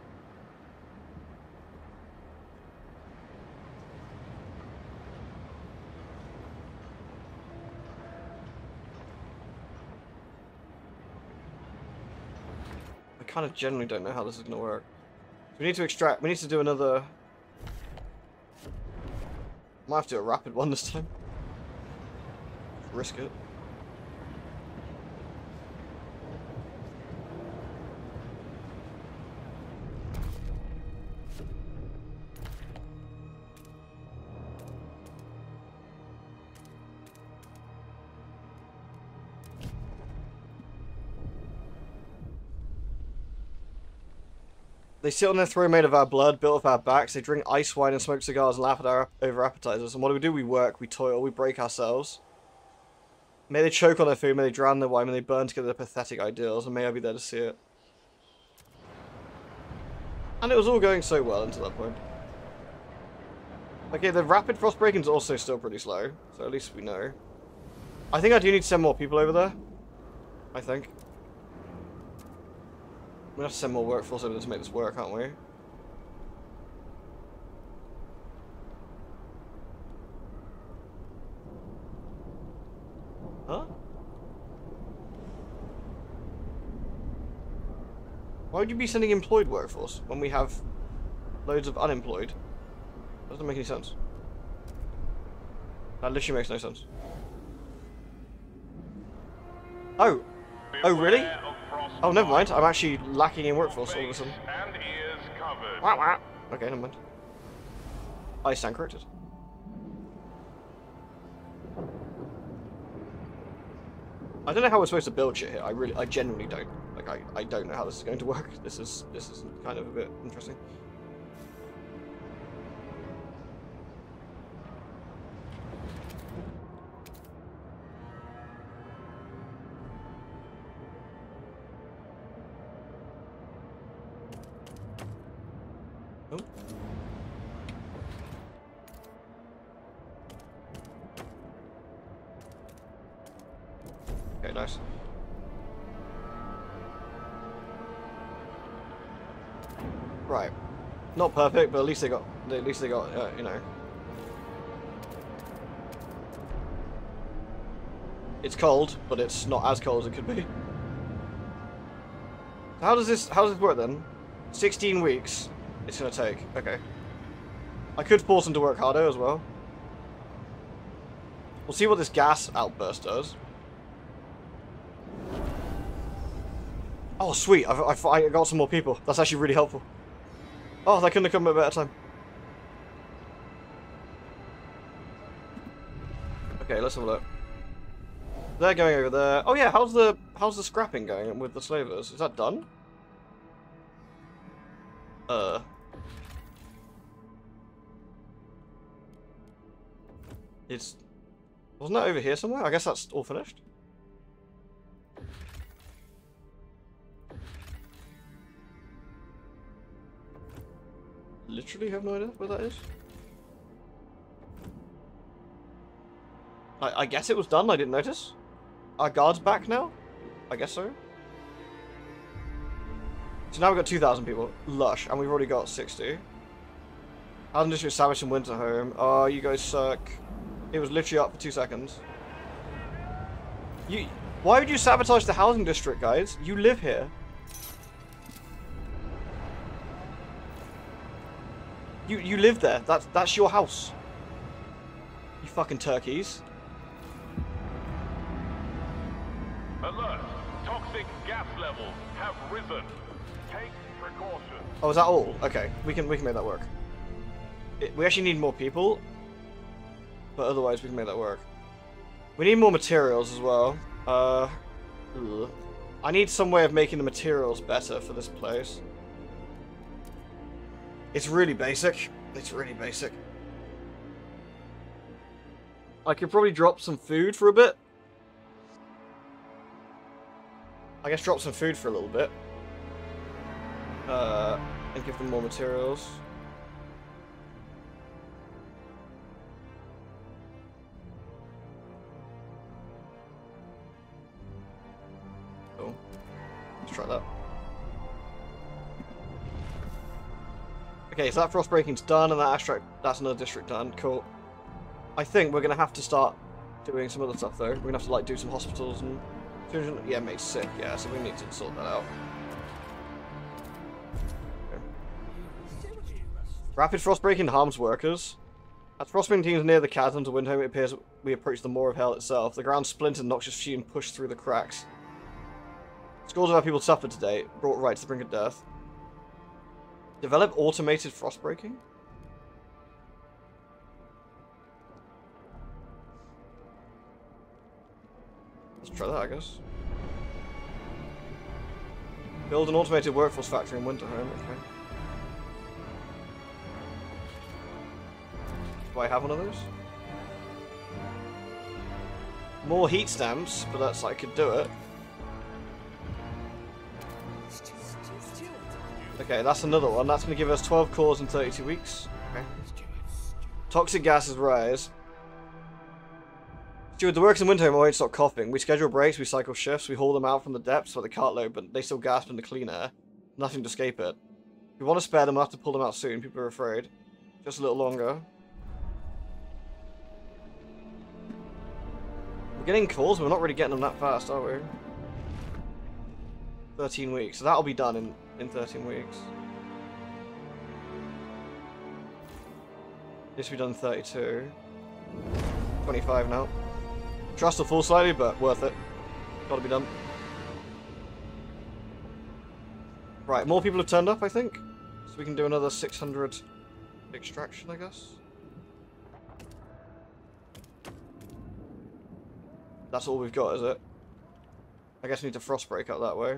I kind of generally don't know how this is going to work. So we need to extract, we need to do another... Might have to do a rapid one this time. Risk it. They sit on their throne made of our blood, built of our backs. They drink ice wine and smoke cigars and laugh at over appetizers. And what do? We work, we toil, we break ourselves. May they choke on their food, may they drown their wine, may they burn together their pathetic ideals, and may I be there to see it. And it was all going so well until that point. Okay, the rapid frost breaking is also still pretty slow, so at least we know. I think I do need to send more people over there. I think. We're gonna have to send more workforce over to make this work, aren't we? Huh? Why would you be sending employed workforce when we have loads of unemployed? That doesn't make any sense. That literally makes no sense. Oh! Oh, really? Oh, never mind. I'm actually lacking in workforce all of a sudden. Wah, wah. Okay, never mind. I stand corrected. I don't know how we're supposed to build shit here. I genuinely don't. Like, I don't know how this is going to work. This is kind of a bit interesting. Oh. Okay, nice. Right. Not perfect, but at least they got you know. It's cold, but it's not as cold as it could be. How does this work then? 16 weeks it's gonna take. Okay. I could force them to work harder as well. We'll see what this gas outburst does. Oh, sweet. I got some more people. That's actually really helpful. Oh, they couldn't have come at a better time. Okay, let's have a look. They're going over there. Oh yeah, how's the scrapping going with the slavers? Is that done? Wasn't that over here somewhere? I guess that's all finished. Literally have no idea where that is. I guess it was done, I didn't notice. Our guard's back now? I guess so. So now we've got 2,000 people. Lush, and we've already got 60. Housing district established in winter home. Oh, you guys suck. It was literally up for 2 seconds. Why would you sabotage the housing district, guys? You live here. You live there. That's your house. You fucking turkeys. Alert! Toxic gas levels have risen. Take precautions. Oh, is that all? Okay, we can make that work. We actually need more people, but otherwise we can make that work. We need more materials as well. I need some way of making the materials better for this place. It's really basic. It's really basic. I could probably drop some food for a bit. I guess drop some food for a little bit. And give them more materials. Cool. Let's try that. Okay, so that frost breaking's done, and that's another district done. Cool. I think we're gonna have to start doing some other stuff though. We're gonna have to like do some hospitals and yeah, make sick. Yeah, so we need to sort that out. Okay. Rapid frost breaking harms workers. As frostbreaking teams near the chasm to Windhome, it appears we approach the Maw of Hell itself. The ground splintered and noxious fume pushed through the cracks. Scores of our people suffered today, brought right to the brink of death. Develop automated frost breaking? Let's try that, I guess. Build an automated workforce factory in Winterhome, okay. Do I have one of those? More heat stamps, but that's I could do it. Okay, that's another one. That's going to give us 12 cores in 32 weeks. Okay. Toxic gases rise. Steward, the workers in Windhome won't stop coughing. We schedule breaks, we cycle shifts, we haul them out from the depths where they can't load, but they still gasp in the clean air. Nothing to escape it. If we want to spare them, we'll have to pull them out soon. People are afraid. Just a little longer. We're getting calls, but we're not really getting them that fast, are we? 13 weeks. So that'll be done in 13 weeks. This will be done in 32. 25 now. Trust will fall slightly, but worth it. Gotta be done. Right, more people have turned up, I think. So we can do another 600 extraction, I guess. That's all we've got, is it? I guess we need to frost break up that way.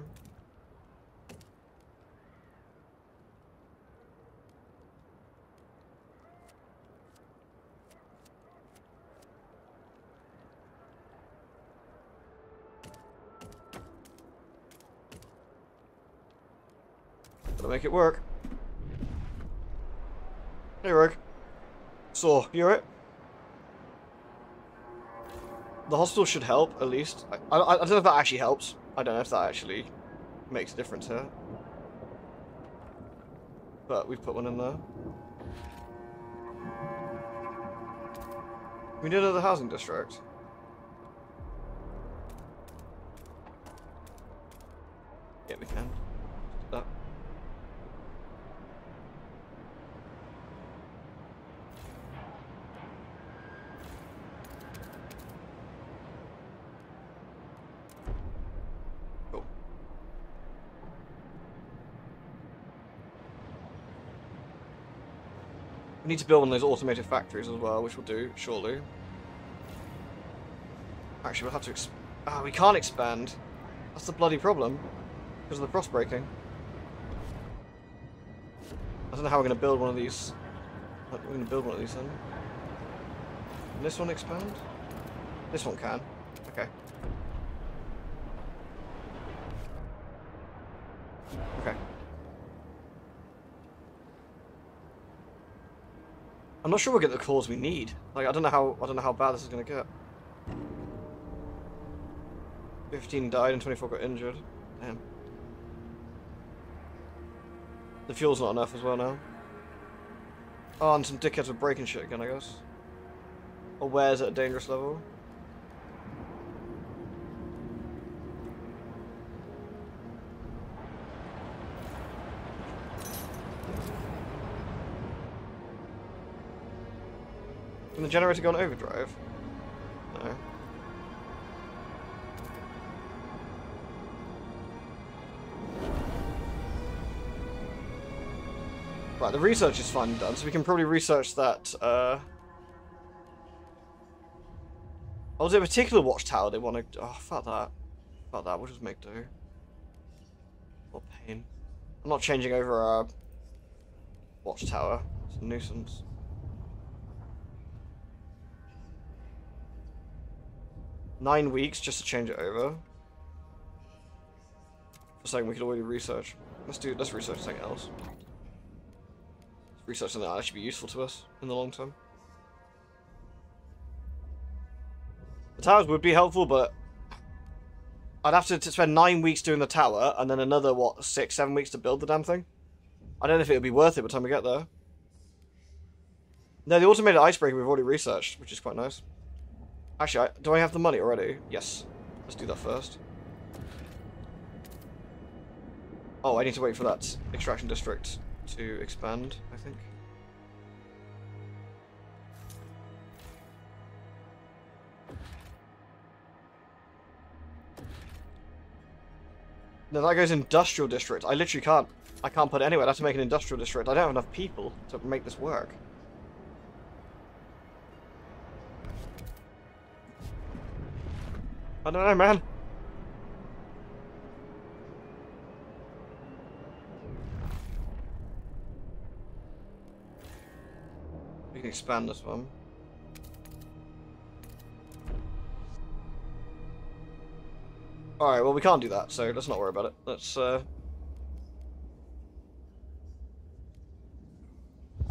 Gotta make it work. Hey, Rogue. So, you alright? The hospital should help, at least. I don't know if that actually helps. I don't know if that actually makes a difference here. But we've put one in there. We need another housing district. Yeah, we can. Do that. We need to build one of those automated factories as well, which we'll do shortly. Actually, we'll have to we can't expand. That's the bloody problem. Because of the frost breaking. I don't know how we're going to build one of these. We're going to build one of these then. Can this one expand? This one can. Okay. Okay. I'm not sure we'll get the cores we need. Like, I don't know how bad this is gonna get. 15 died and 24 got injured. Damn. The fuel's not enough as well now. Oh, and some dickheads are breaking shit again, I guess. Or wares at a dangerous level. Can the generator go on overdrive? No. Right, the research is finally done, so we can probably research that, Oh, was there a particular watchtower they want to... Oh, fuck that. Fuck that, we'll just make do. What pain. I'm not changing over our watchtower. It's a nuisance. $9 weeks just to change it over. For something we could already research. Let's research something else. Let's research something that actually be useful to us in the long term. The towers would be helpful, but I'd have to spend 9 weeks doing the tower and then another, what, 6, 7 weeks to build the damn thing? I don't know if it would be worth it by the time we get there. No, the automated icebreaker we've already researched, which is quite nice. Actually, do I have the money already? Yes. Let's do that first. Oh, I need to wait for that extraction district to expand, I think. No, that goes industrial district. I literally can't. I can't put it anywhere. I have to make an industrial district. I don't have enough people to make this work. I don't know, man. We can expand this one. Alright, well we can't do that, so let's not worry about it. Let's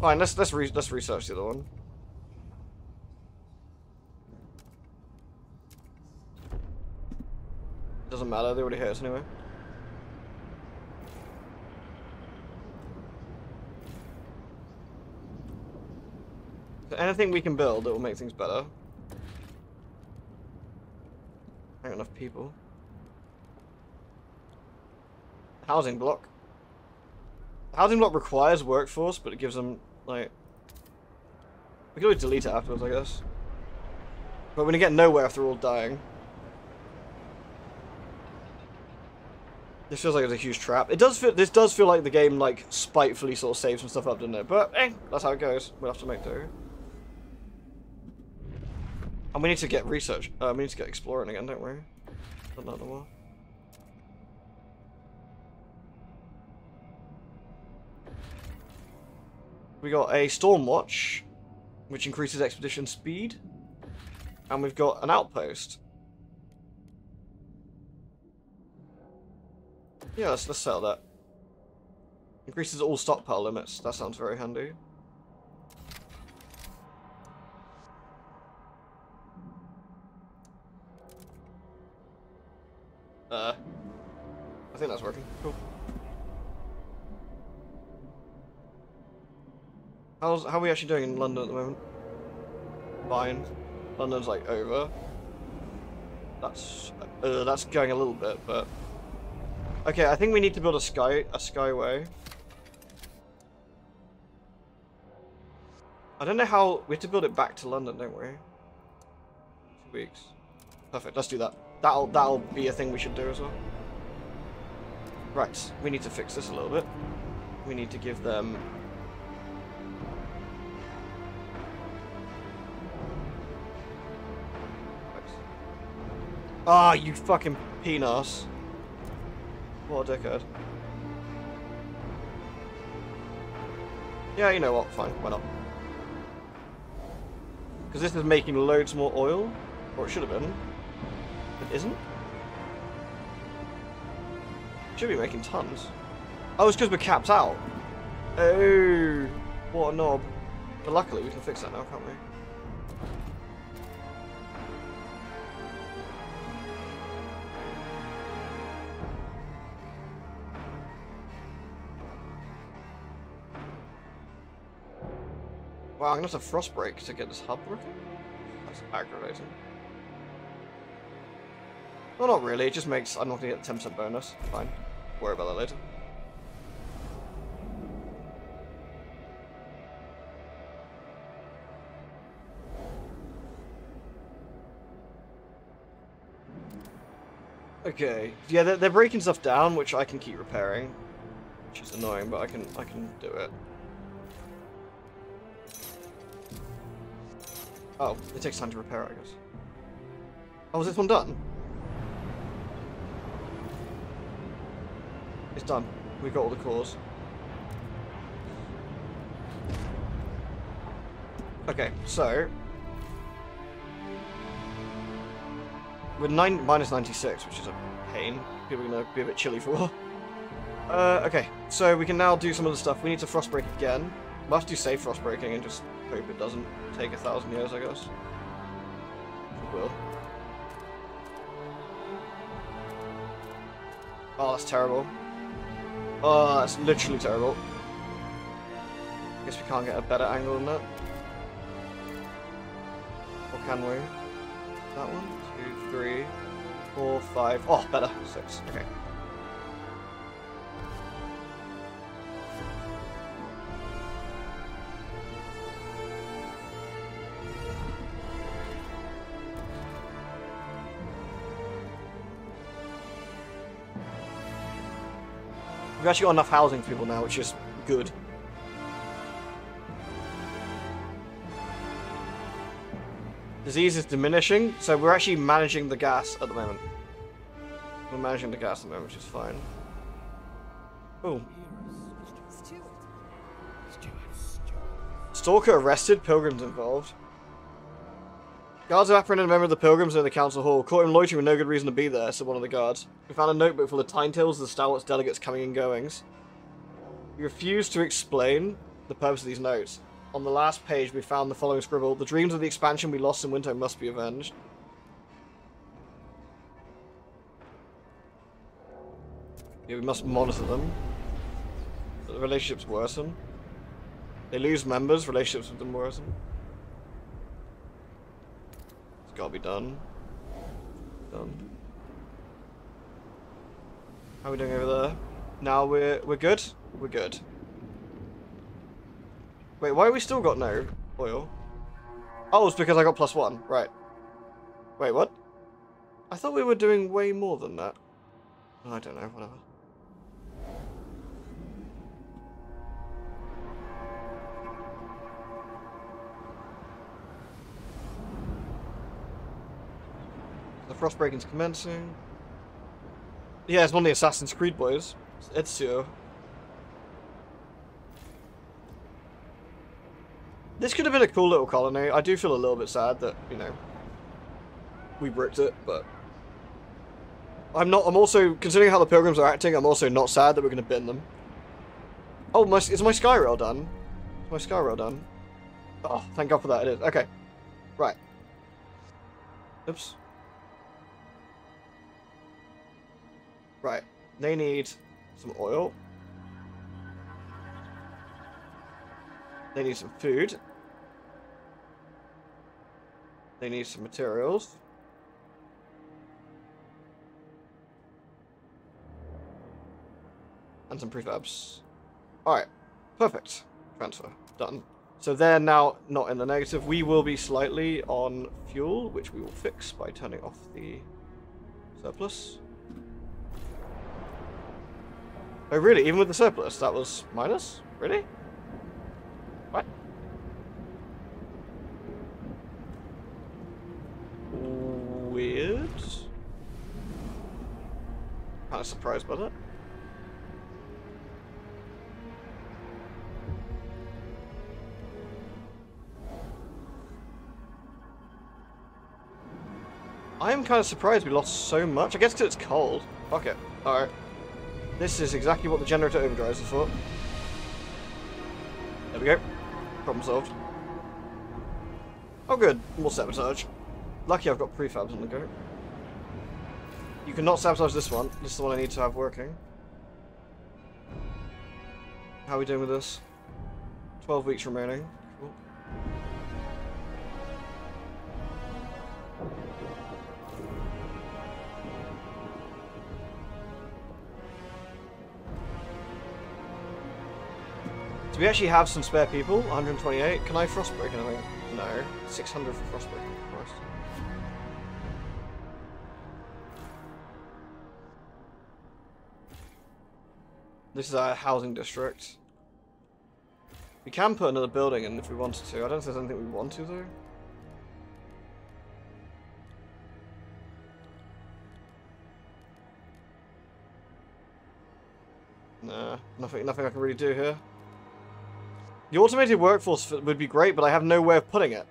fine, let's research the other one. Doesn't matter, they already hit us anyway. Anything we can build that will make things better. Not enough people. Housing block. The housing block requires workforce, but it gives them, like... We can always delete it afterwards, I guess. But we're gonna get nowhere if they're all dying. This feels like it's a huge trap. It does feel. This does feel like the game, like, spitefully sort of saves some stuff up, doesn't it? But, that's how it goes. We'll have to make do. And we need to get research. We need to get exploring again, don't we? Not no more. We got a storm watch, which increases expedition speed, and we've got an outpost. Yeah, let's sell that. Increases all stockpile limits. That sounds very handy. I think that's working. Cool. How are we actually doing in London at the moment? Fine. London's like over. That's going a little bit, but okay. I think we need to build a skyway. I don't know how we have to build it back to London, don't we? 2 weeks. Perfect. Let's do that. That'll be a thing we should do as well. Right. We need to fix this a little bit. We need to give them. Ah, you fucking penis. What a dickhead. Yeah, you know what? Fine. Why not? Because this is making loads more oil. Or it should have been. It isn't? Should be making tons. Oh, it's because we're capped out. Oh, what a knob. But luckily we can fix that now, can't we? Wow, I'm gonna have to frost break to get this hub working? That's aggravating. Well, not really, it just makes... I'm not gonna get the 10% bonus. Fine. Worry about that later. Okay. Yeah, they're breaking stuff down, which I can keep repairing. Which is annoying, but I can do it. Oh, it takes time to repair it, I guess. Oh, is this one done? It's done. We got all the cores. Okay, so we're minus 96, which is a pain. People are gonna be a bit chilly for a while. Okay, so we can now do some of the stuff. We need to frost break again. We'll have to do safe frost breaking and just hope it doesn't take 1,000 years, I guess. It will. Oh, that's terrible. Oh, that's literally terrible. Guess we can't get a better angle than that. Or can we? That one? 2, 3, 4, 5. Oh, better. 6. Okay. We've actually got enough housing for people now, which is good. Disease is diminishing, so we're actually managing the gas at the moment. We're managing the gas at the moment, which is fine. Oh. Stalker arrested, pilgrims involved. Guards have apprehended a member of the pilgrims in the council hall. Caught him loitering with no good reason to be there, said one of the guards. We found a notebook full of time-tables of the stalwarts delegates coming and goings. We refused to explain the purpose of these notes. On the last page we found the following scribble. The dreams of the expansion we lost in winter must be avenged. Yeah, we must monitor them. The relationships worsen. They lose members, relationships with them worsen. Gotta be done. Done. How are we doing over there? Now we're good? We're good. Wait, why have we still got no oil? Oh, it's because I got +1. Right. Wait, what? I thought we were doing way more than that. I don't know, whatever. The frost breaking's commencing. Yeah, it's one of the Assassin's Creed boys. It's Ezio. This could have been a cool little colony. I do feel a little bit sad that, you know, we bricked it, but I'm also, considering how the pilgrims are acting, I'm also not sad that we're going to bin them. Oh, is my sky rail done? Is my sky rail done? Oh, thank God for that, it is. Okay. Right. Oops. Right. They need some oil. They need some food. They need some materials. And some prefabs. Alright. Perfect. Transfer. Done. So they're now not in the negative. We will be slightly on fuel, which we will fix by turning off the surplus. Oh really? Even with the surplus, that was minus? Really? What? Weird. Kind of surprised by that. I am kind of surprised we lost so much. I guess because it's cold. Fuck it. Alright. This is exactly what the generator overdrives are for. There we go. Problem solved. Oh good. More sabotage. Lucky I've got prefabs on the go. You cannot sabotage this one. This is the one I need to have working. How are we doing with this? 12 weeks remaining. Cool. Do we actually have some spare people? 128. Can I frostbreak anything? No. 600 for frostbreak. Christ. This is our housing district. We can put another building in if we wanted to. I don't know if there's anything we want to though. Nah, nothing I can really do here. The automated workforce would be great, but I have no way of putting it.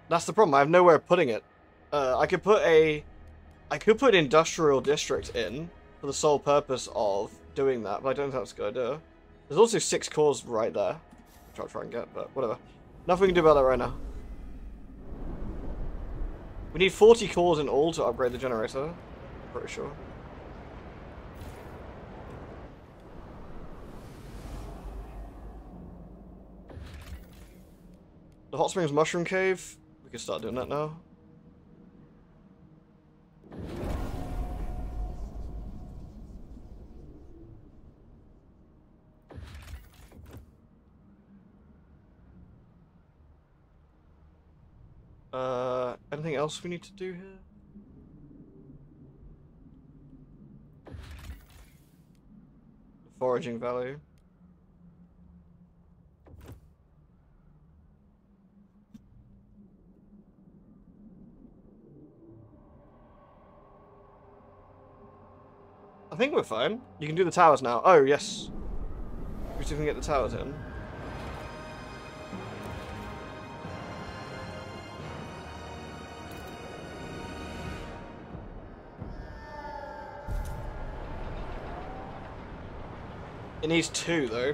That's the problem. I have nowhere of putting it. I could put an industrial district in for the sole purpose of doing that, but I don't think that's a good idea. There's also 6 cores right there, which I'll try and get, but whatever. Nothing we can do about that right now. We need 40 cores in all to upgrade the generator. I'm pretty sure. The Hot Springs Mushroom Cave. We can start doing that now. Anything else we need to do here? Foraging value. I think we're fine. You can do the towers now. Oh, yes. We still can get the towers in. It needs 2, though.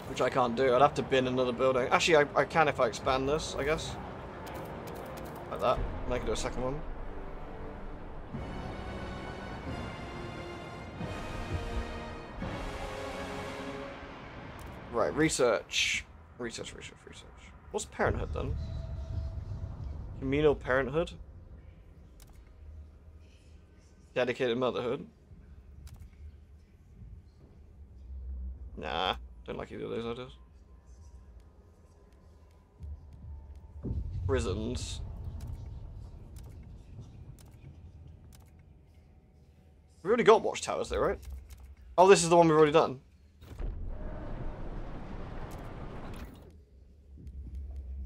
Which I can't do. I'd have to bin another building. Actually, I can if I expand this, I guess. Like that. And I can do a second one. Right, research. Research. What's Parenthood then? Communal parenthood. Dedicated motherhood. Nah, don't like either of those ideas. Prisons. We already got watchtowers there, right? Oh, this is the one we've already done.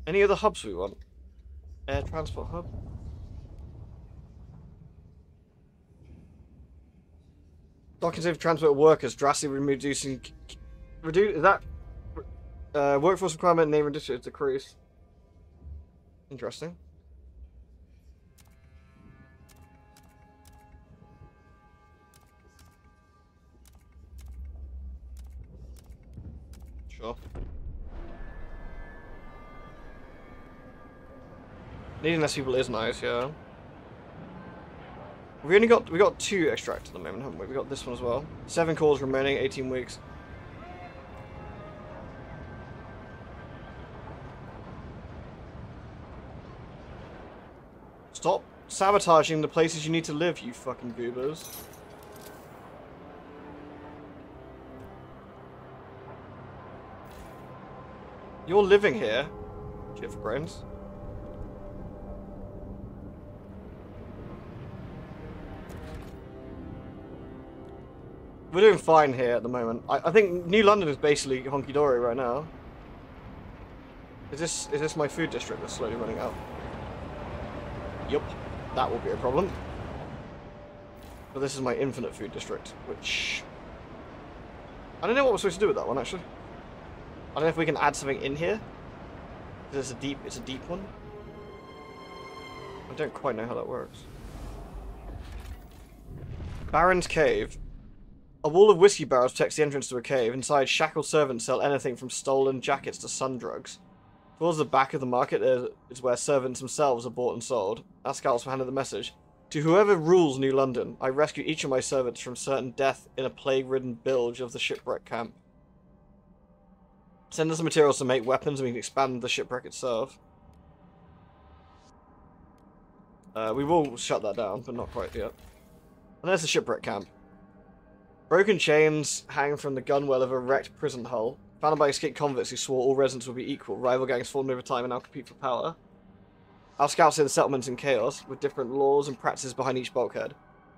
Any other hubs we want? Air transport hub? Docking safe transport workers drastically reducing... Is that... workforce requirement name reduction decrease. Interesting. Sure. Needing less people is nice, yeah. We got 2 extract at the moment, haven't we? We got this one as well. 7 calls remaining, 18 weeks. Stop sabotaging the places you need to live, you fucking goobers. You're living here. Shit for brains. We're doing fine here at the moment. I think New London is basically honky-dory right now. Is this my food district that's slowly running out? Yup, that will be a problem. But this is my infinite food district, which... I don't know what we're supposed to do with that one, actually. I don't know if we can add something in here. It's a deep one. I don't quite know how that works. Baron's Cave. A wall of whiskey barrels protects the entrance to a cave. Inside, shackled servants sell anything from stolen jackets to sun drugs. Towards the back of the market is where servants themselves are bought and sold. Our scouts were handed the message. To whoever rules New London, I rescue each of my servants from certain death in a plague-ridden bilge of the shipwreck camp. Send us the materials to make weapons and we can expand the shipwreck itself. We will shut that down, but not quite yet. And there's the shipwreck camp. Broken chains hang from the gunwale of a wrecked prison hull. Founded by escaped convicts who swore all residents would be equal. Rival gangs formed over time and now compete for power. Our scouts see the settlements in chaos, with different laws and practices behind each bulkhead.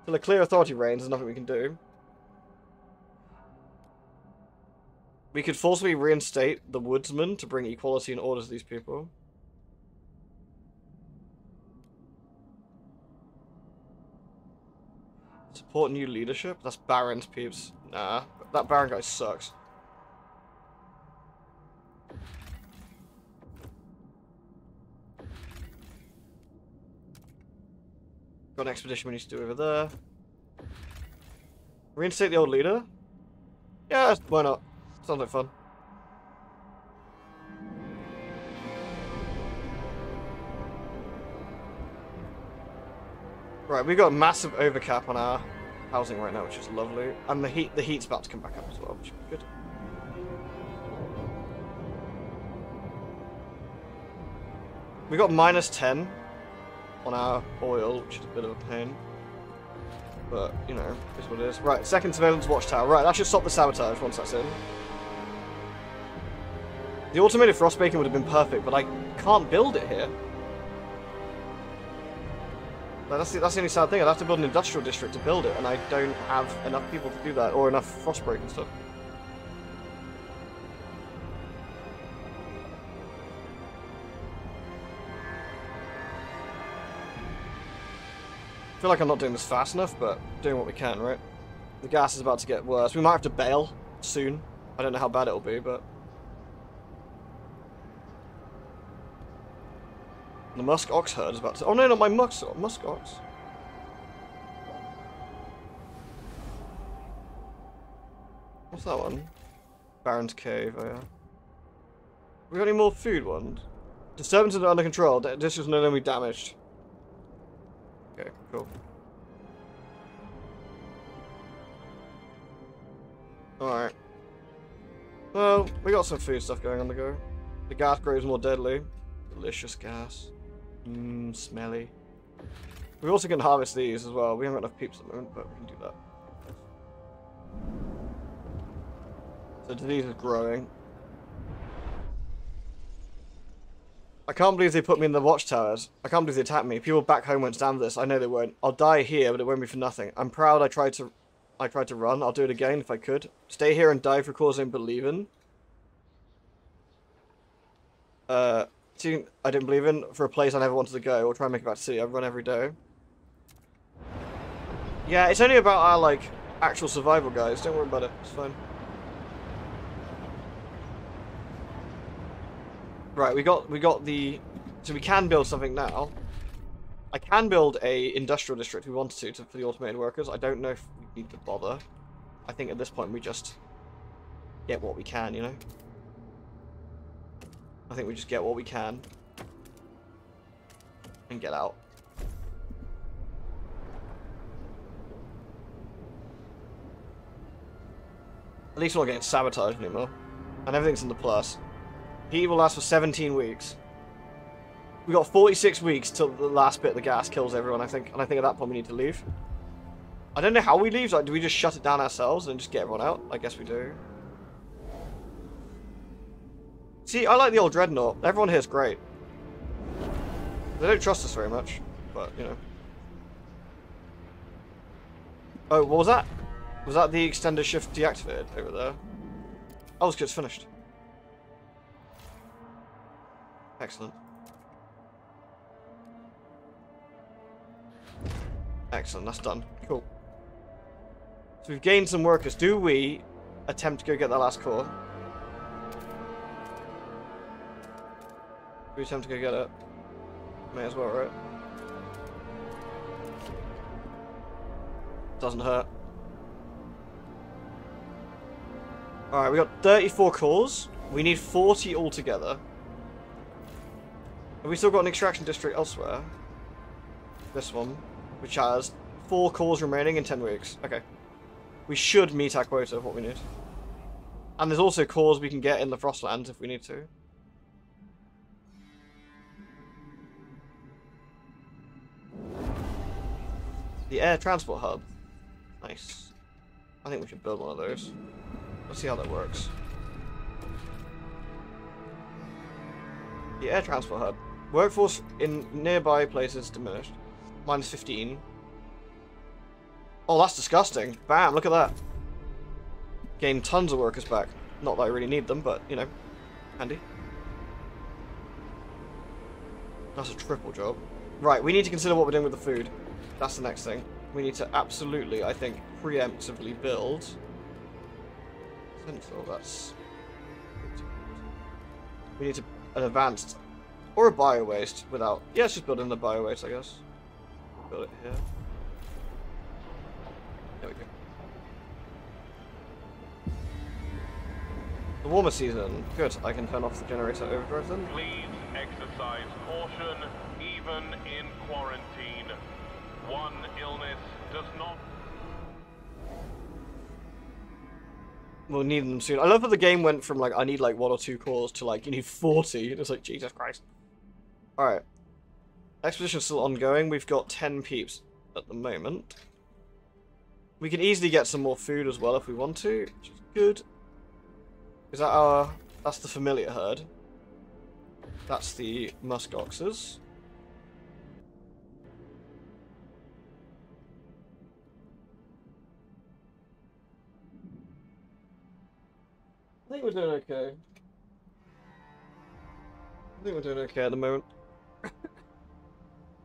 Till a clear authority reigns, there's nothing we can do. We could forcibly reinstate the woodsmen to bring equality and order to these people. Support new leadership? That's Baron's peeps. Nah, that Baron guy sucks. Got an expedition we need to do over there. Reinstate the old leader? Yeah, why not? Sounds like fun. Right, we've got a massive overcap on our housing right now, which is lovely. And the heat's about to come back up as well, which is good. We got -10 on our oil, which is a bit of a pain. But, you know, is what it is. Right, second surveillance watchtower. Right, that should stop the sabotage once that's in. The automated frost baking would have been perfect, but I can't build it here. That's the only sad thing. I'd have to build an industrial district to build it, and I don't have enough people to do that, or enough frost break and stuff. I feel like I'm not doing this fast enough, but doing what we can, right? The gas is about to get worse. We might have to bail soon. I don't know how bad it'll be, but... The musk ox herd is about to... Oh no, not my musk ox. What's that one? Baron's Cave, oh yeah. We got any more food ones? Disturbances are under control. This is no longer damaged. Okay, cool. Alright. Well, we got some food stuff going on the go. The gas grows more deadly. Delicious gas. Smelly. We also can harvest these as well. We haven't got enough peeps at the moment, but we can do that. So disease is growing. I can't believe they put me in the watchtowers. I can't believe they attacked me. People back home won't stand this. I know they won't. I'll die here, but it won't be for nothing. I'm proud I tried to run. I'll do it again if I could. Stay here and die for a cause I don't believe in. See, I didn't believe in for a place I never wanted to go. We'll try and make it back to city. I run every day. Yeah, it's only about our, like, actual survival, guys. Don't worry about it. It's fine. Right, we got the... So we can build something now. I can build a industrial district if we wanted to for the automated workers. I don't know if we need to bother. I think at this point we just get what we can, you know? I think we just get what we can. And get out. At least we're not getting sabotaged anymore. And everything's in the plus. Heat will last for 17 weeks. We got 46 weeks till the last bit of the gas kills everyone, I think. And I think at that point we need to leave. I don't know how we leave. Like, do we just shut it down ourselves and just get everyone out? I guess we do. See, I like the old Dreadnought. Everyone here is great. They don't trust us very much, but, you know. Oh, what was that? Was that the extender shift deactivated over there? Oh, it's finished. Excellent. Excellent, that's done. Cool. So we've gained some workers. Do we attempt to go get that last core? Do we attempt to go get it? May as well, right? Doesn't hurt. Alright, we got 34 cores. We need 40 altogether. Have we still got an extraction district elsewhere? This one, which has 4 cores remaining in 10 weeks. Okay. We should meet our quota of what we need. And there's also cores we can get in the Frostland if we need to. The air transport hub. Nice. I think we should build one of those. Let's see how that works. The air transport hub. Workforce in nearby places diminished. Minus 15. Oh, that's disgusting. Bam, look at that. Gain tons of workers back. Not that I really need them, but, you know, handy. That's a triple job. Right, we need to consider what we're doing with the food. That's the next thing. We need to absolutely, I think, preemptively build. Central, that's... We need to an advanced or a bio waste without. Yeah, let's just build in the bio waste, I guess. Build it here. There we go. The warmer season. Good. I can turn off the generator overdrive then. Please exercise caution, even in quarantine. One illness does not. We'll need them soon. I love how the game went from like I need like 1 or 2 cores to like you need 40. It's like Jesus Christ. Alright. Expedition's still ongoing. We've got 10 peeps at the moment. We can easily get some more food as well if we want to, which is good. Is that our... That's the familiar herd. That's the muskoxes. I think we're doing okay. I think we're doing okay at the moment.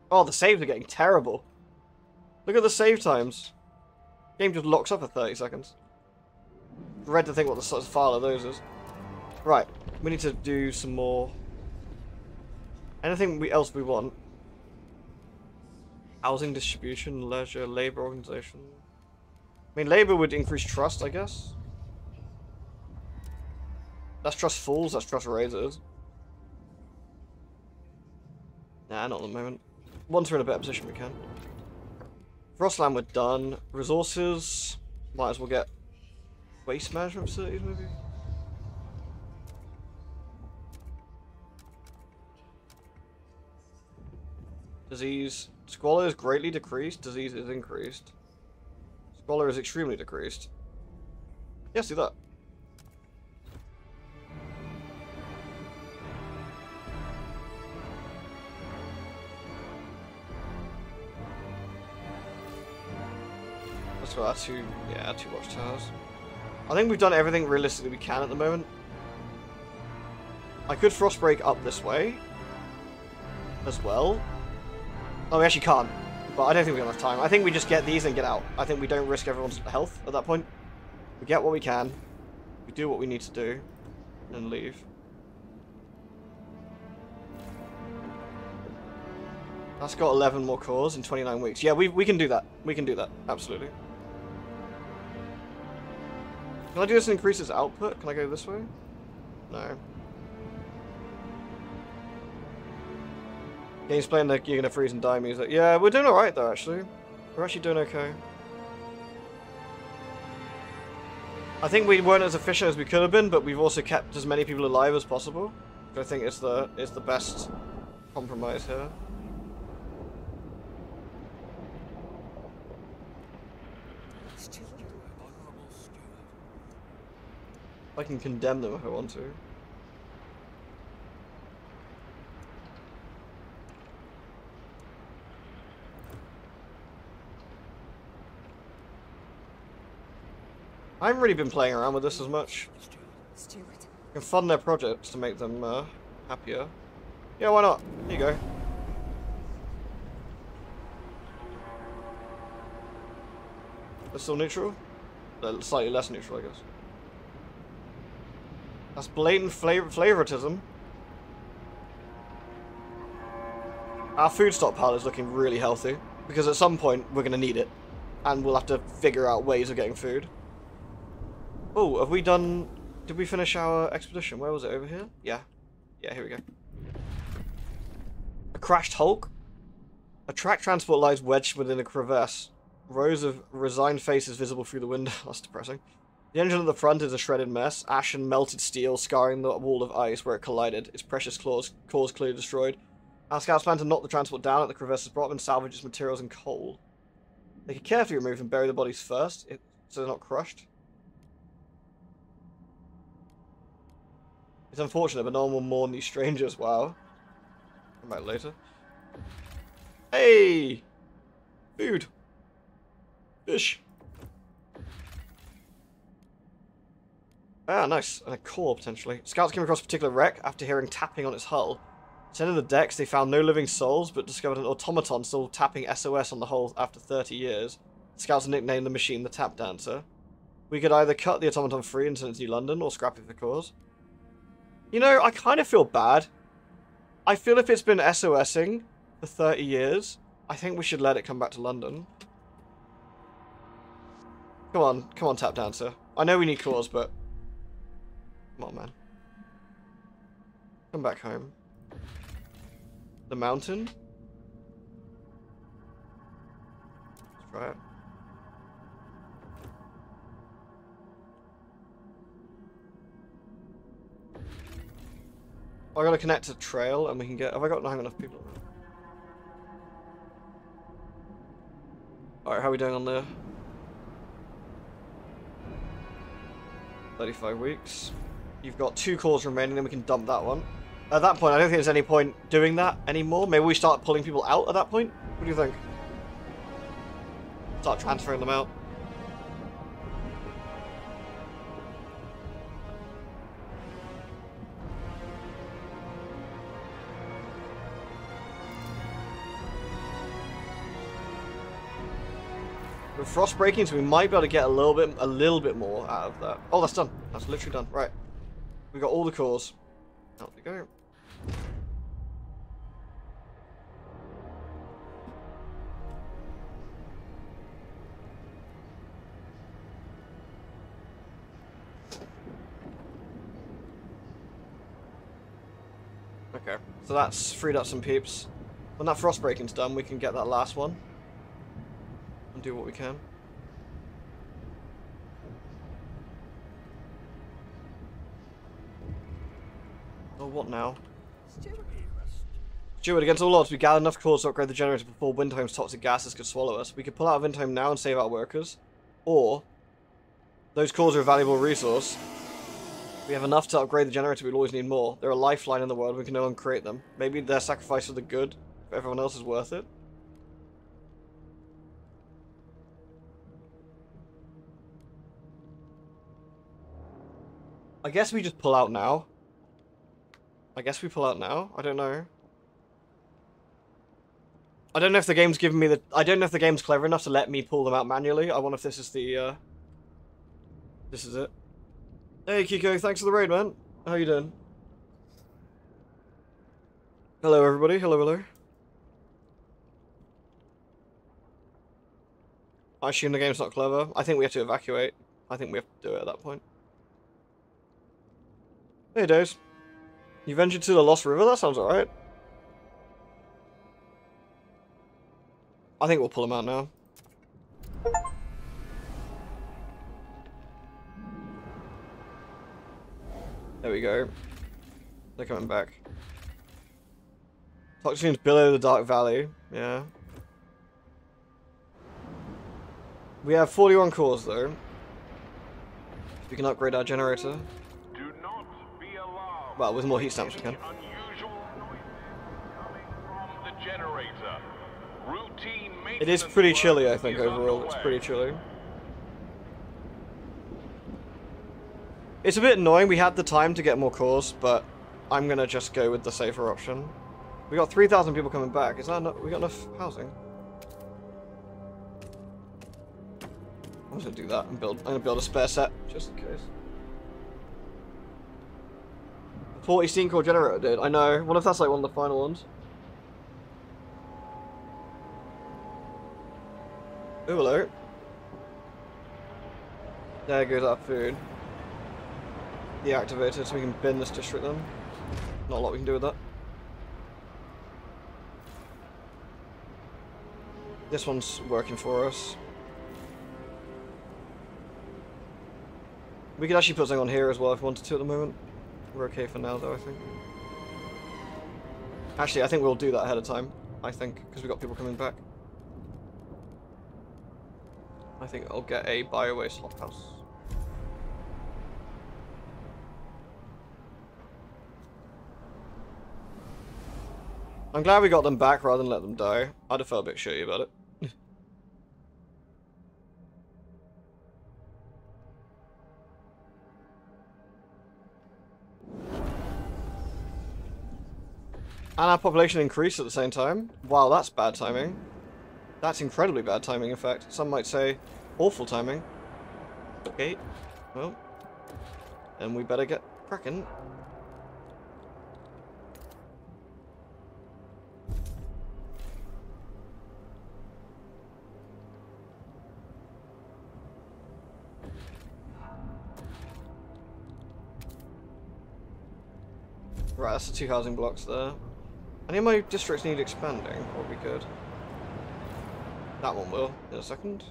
Oh, the saves are getting terrible. Look at the save times. Game just locks up for 30 seconds. Dread to think what the sort of file of those is. Right, we need to do some more. Anything else we want? Housing distribution, leisure, labor organization. I mean, labor would increase trust, I guess. That's trust fools, that's trust raisers. Nah, not at the moment. Once we're in a better position, we can. Frostland, we're done. Resources, might as well get waste management facilities, maybe? Disease. Squalor is greatly decreased. Disease is increased. Squalor is extremely decreased. Yes, do that. Let's go our two watchtowers. I think we've done everything realistically we can at the moment. I could Frostbreak up this way as well. Oh, we actually can't. But I don't think we have enough time. I think we just get these and get out. I think we don't risk everyone's health at that point. We get what we can. We do what we need to do. And leave. That's got 11 more cores in 29 weeks. Yeah, we can do that. We can do that. Absolutely. Can I do this and increase its output? Can I go this way? No. Game's playing the you're gonna freeze and die music. Yeah, we're doing alright though, actually. We're actually doing okay. I think we weren't as efficient as we could have been, but we've also kept as many people alive as possible. I think it's the best compromise here. I can condemn them if I want to. I haven't really been playing around with this as much. I can fund their projects to make them happier. Yeah, why not? Here you go. They're still neutral? They're slightly less neutral, I guess. That's blatant favoritism. Our food stockpile is looking really healthy, because at some point we're going to need it, and we'll have to figure out ways of getting food. Oh, have we done... Did we finish our expedition? Where was it? Over here? Yeah. Yeah, here we go. A crashed hulk? A track transport lies wedged within a crevasse. Rows of resigned faces visible through the window. That's depressing. The engine at the front is a shredded mess. Ash and melted steel scarring the wall of ice where it collided. Its precious cores clearly destroyed. Our scouts plan to knock the transport down at the crevasse's bottom and salvage its materials and coal. They could carefully remove and bury the bodies first, so they're not crushed. It's unfortunate, but no one will mourn these strangers. Wow. Come back later. Hey! Food. Fish. Ah, nice. And a core, potentially. Scouts came across a particular wreck after hearing tapping on its hull. Descending the decks, they found no living souls, but discovered an automaton still tapping SOS on the hull after 30 years. Scouts nicknamed the machine the Tap Dancer. We could either cut the automaton free and send it to New London, or scrap it for cause. You know, I kind of feel bad. I feel if it's been SOSing for 30 years, I think we should let it come back to London. Come on, Tap Dancer. I know we need cores, but... Come on, man. Come back home. The mountain? Let's try it. I gotta connect to trail and we can get... Have I got enough people around? Alright, how are we doing on there? 35 weeks. You've got 2 cores remaining, then we can dump that one. At that point, I don't think there's any point doing that anymore. Maybe we start pulling people out at that point? What do you think? Start transferring them out. With frost breaking, so we might be able to get a little bit more out of that. Oh, that's done. That's literally done. Right. We got all the cores. Out we go. Okay, so that's freed up some peeps. When that frost breaking's done, we can get that last one. And do what we can. Oh, what now? Stuart, against all odds, we gathered enough cores to upgrade the generator before Windhome's toxic gases could swallow us. We could pull out of Windhome now and save our workers. Or, those cores are a valuable resource. We have enough to upgrade the generator, we'll always need more. They're a lifeline in the world, we can no longer create them. Maybe their sacrifice for the good, if everyone else is worth it. I guess we just pull out now. I guess we pull out now? I don't know. I don't know if the game's giving me the... I don't know if the game's clever enough to let me pull them out manually. I wonder if this is the, This is it. Hey, Kiko, thanks for the raid, man. How you doing? Hello, everybody. Hello, hello. I assume the game's not clever. I think we have to evacuate. I think we have to do it at that point. Hey, Days. You ventured to the Lost River? That sounds alright. I think we'll pull them out now. There we go. They're coming back. Toxins below the Dark Valley. Yeah. We have 41 cores though. We can upgrade our generator. Do not be alarmed. Well, with more heat stamps we can. Unusual noises coming from the generator. Routine It is maintenance pretty work chilly, I think, is overall. It's underway. pretty chilly. It's a bit annoying. We had the time to get more cores, but I'm gonna just go with the safer option. We got 3,000 people coming back. Is that enough? We got enough housing? I'm just gonna do that and build. I'm gonna build a spare set just in case. 40 steam core generator, dude. I know. What if that's like one of the final ones? Ooh, hello. There goes our food. Deactivated so we can bin this district then. Not a lot we can do with that. This one's working for us. We could actually put something on here as well if we wanted to at the moment. We're okay for now though, I think. Actually, I think we'll do that ahead of time. I think, because we've got people coming back. I think I'll get a bio-waste hothouse. I'm glad we got them back rather than let them die. I'd have felt a bit shitty about it. And our population increased at the same time. Wow, that's bad timing. That's incredibly bad timing, in fact. Some might say awful timing. Okay, well, then we better get cracking. Right, that's the 2 housing blocks there. Any of my districts need expanding? That would be good. That one will, in a second.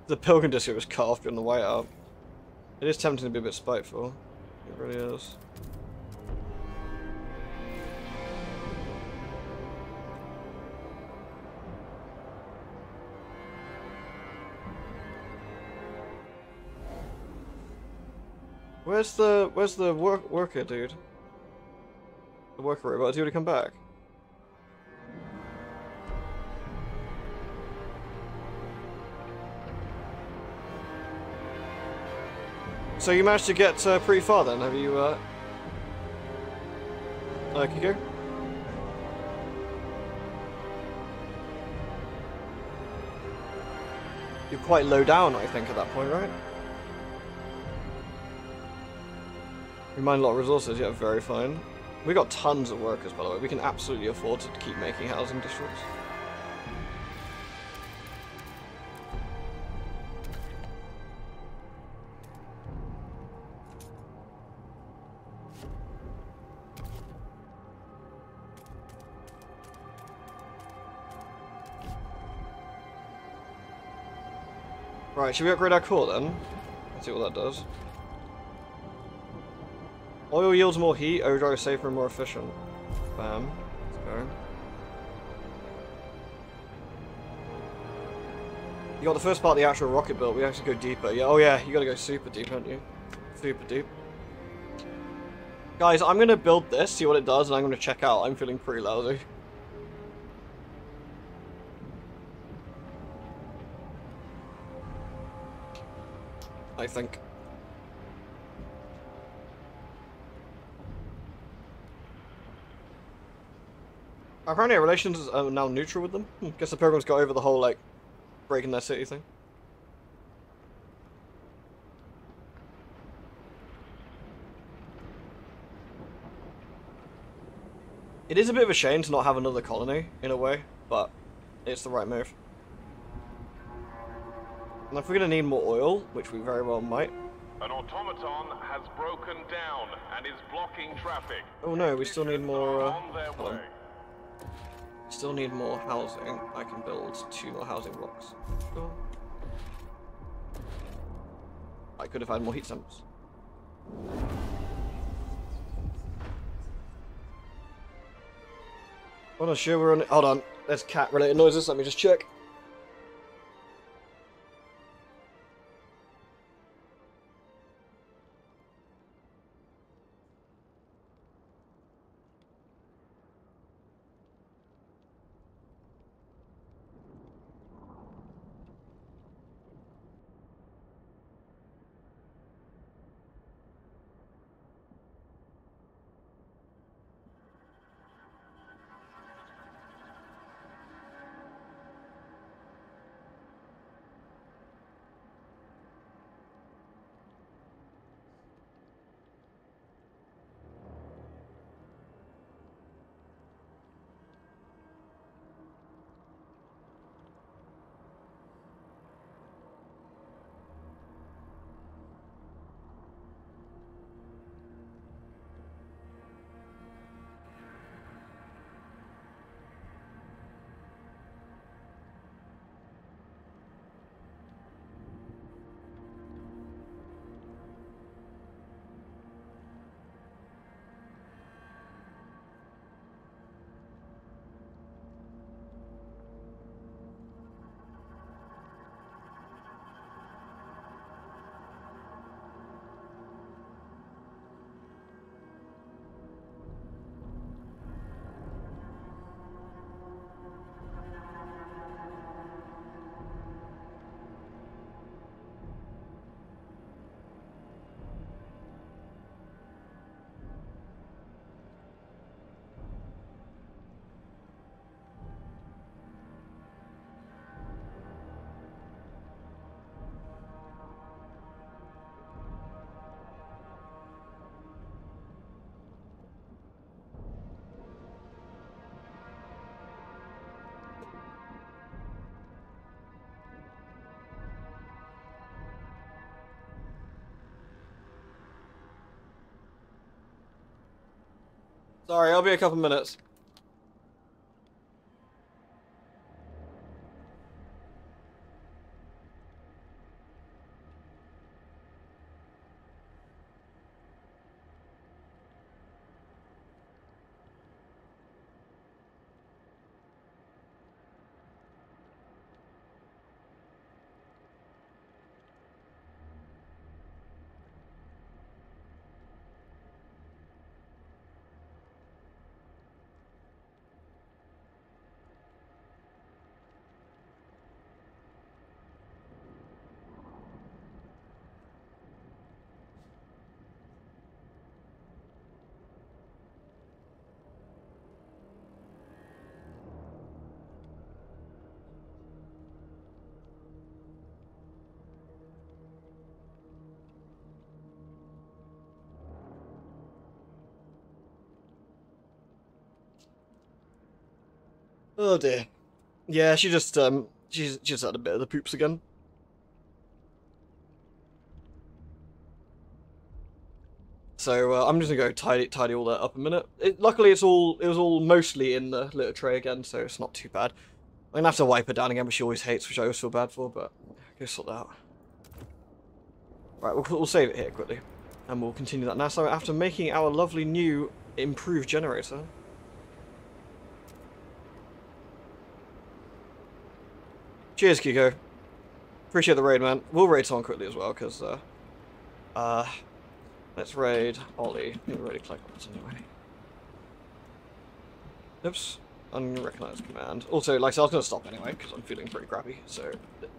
The Pilgrim district was cut off during the whiteout. It is tempting to be a bit spiteful. It really is. Where's the worker dude? The worker robot, is he already come back? So you managed to get pretty far then, have you, Kiko? You're quite low down, I think, at that point, right? We mine a lot of resources, yeah, very fine. We got tons of workers, by the way. We can absolutely afford to keep making housing districts. Right, should we upgrade our core then? Let's see what that does. Oil yields more heat, overdrive is safer and more efficient. Bam. Let's go. You got the first part of the actual rocket build, we actually go deeper. Yeah, oh yeah, you gotta go super deep, don't you? Super deep. Guys, I'm gonna build this, see what it does, and I'm gonna check out. I'm feeling pretty lousy. I think. Apparently our relations are now neutral with them. Guess the program's got over the whole, like, breaking their city thing. It is a bit of a shame to not have another colony, in a way, but it's the right move. And if we're going to need more oil, which we very well might. An automaton has broken down and is blocking traffic. Oh no, we still need more, On their way. Still need more housing. I can build 2 more housing blocks. Sure. I could have had more heat sinks. I'm not sure we're on. Hold on. There's cat related noises. Let me just check. Sorry, I'll be a couple minutes. Oh dear. Yeah, she's just had a bit of the poops again. So I'm just gonna go tidy all that up a minute. Luckily, it was all mostly in the litter tray again, so it's not too bad. I'm gonna have to wipe her down again, but she always hates, which I always feel bad for. But go sort that out. Right, we'll save it here quickly. And we'll continue that now. So after making our lovely new improved generator. Cheers, Kiko. Appreciate the raid, man. We'll raid someone quickly as well, because, let's raid Ollie. We'll raid Claggles anyway. Oops. Unrecognized command. Also, like I said, I was going to stop anyway, because I'm feeling pretty crappy, so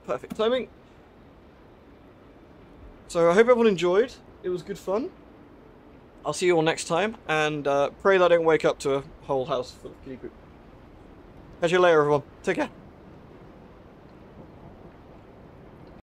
perfect timing. So I hope everyone enjoyed. It was good fun. I'll see you all next time, and pray that I don't wake up to a whole house full of kitty poop. Catch you later, everyone. Take care.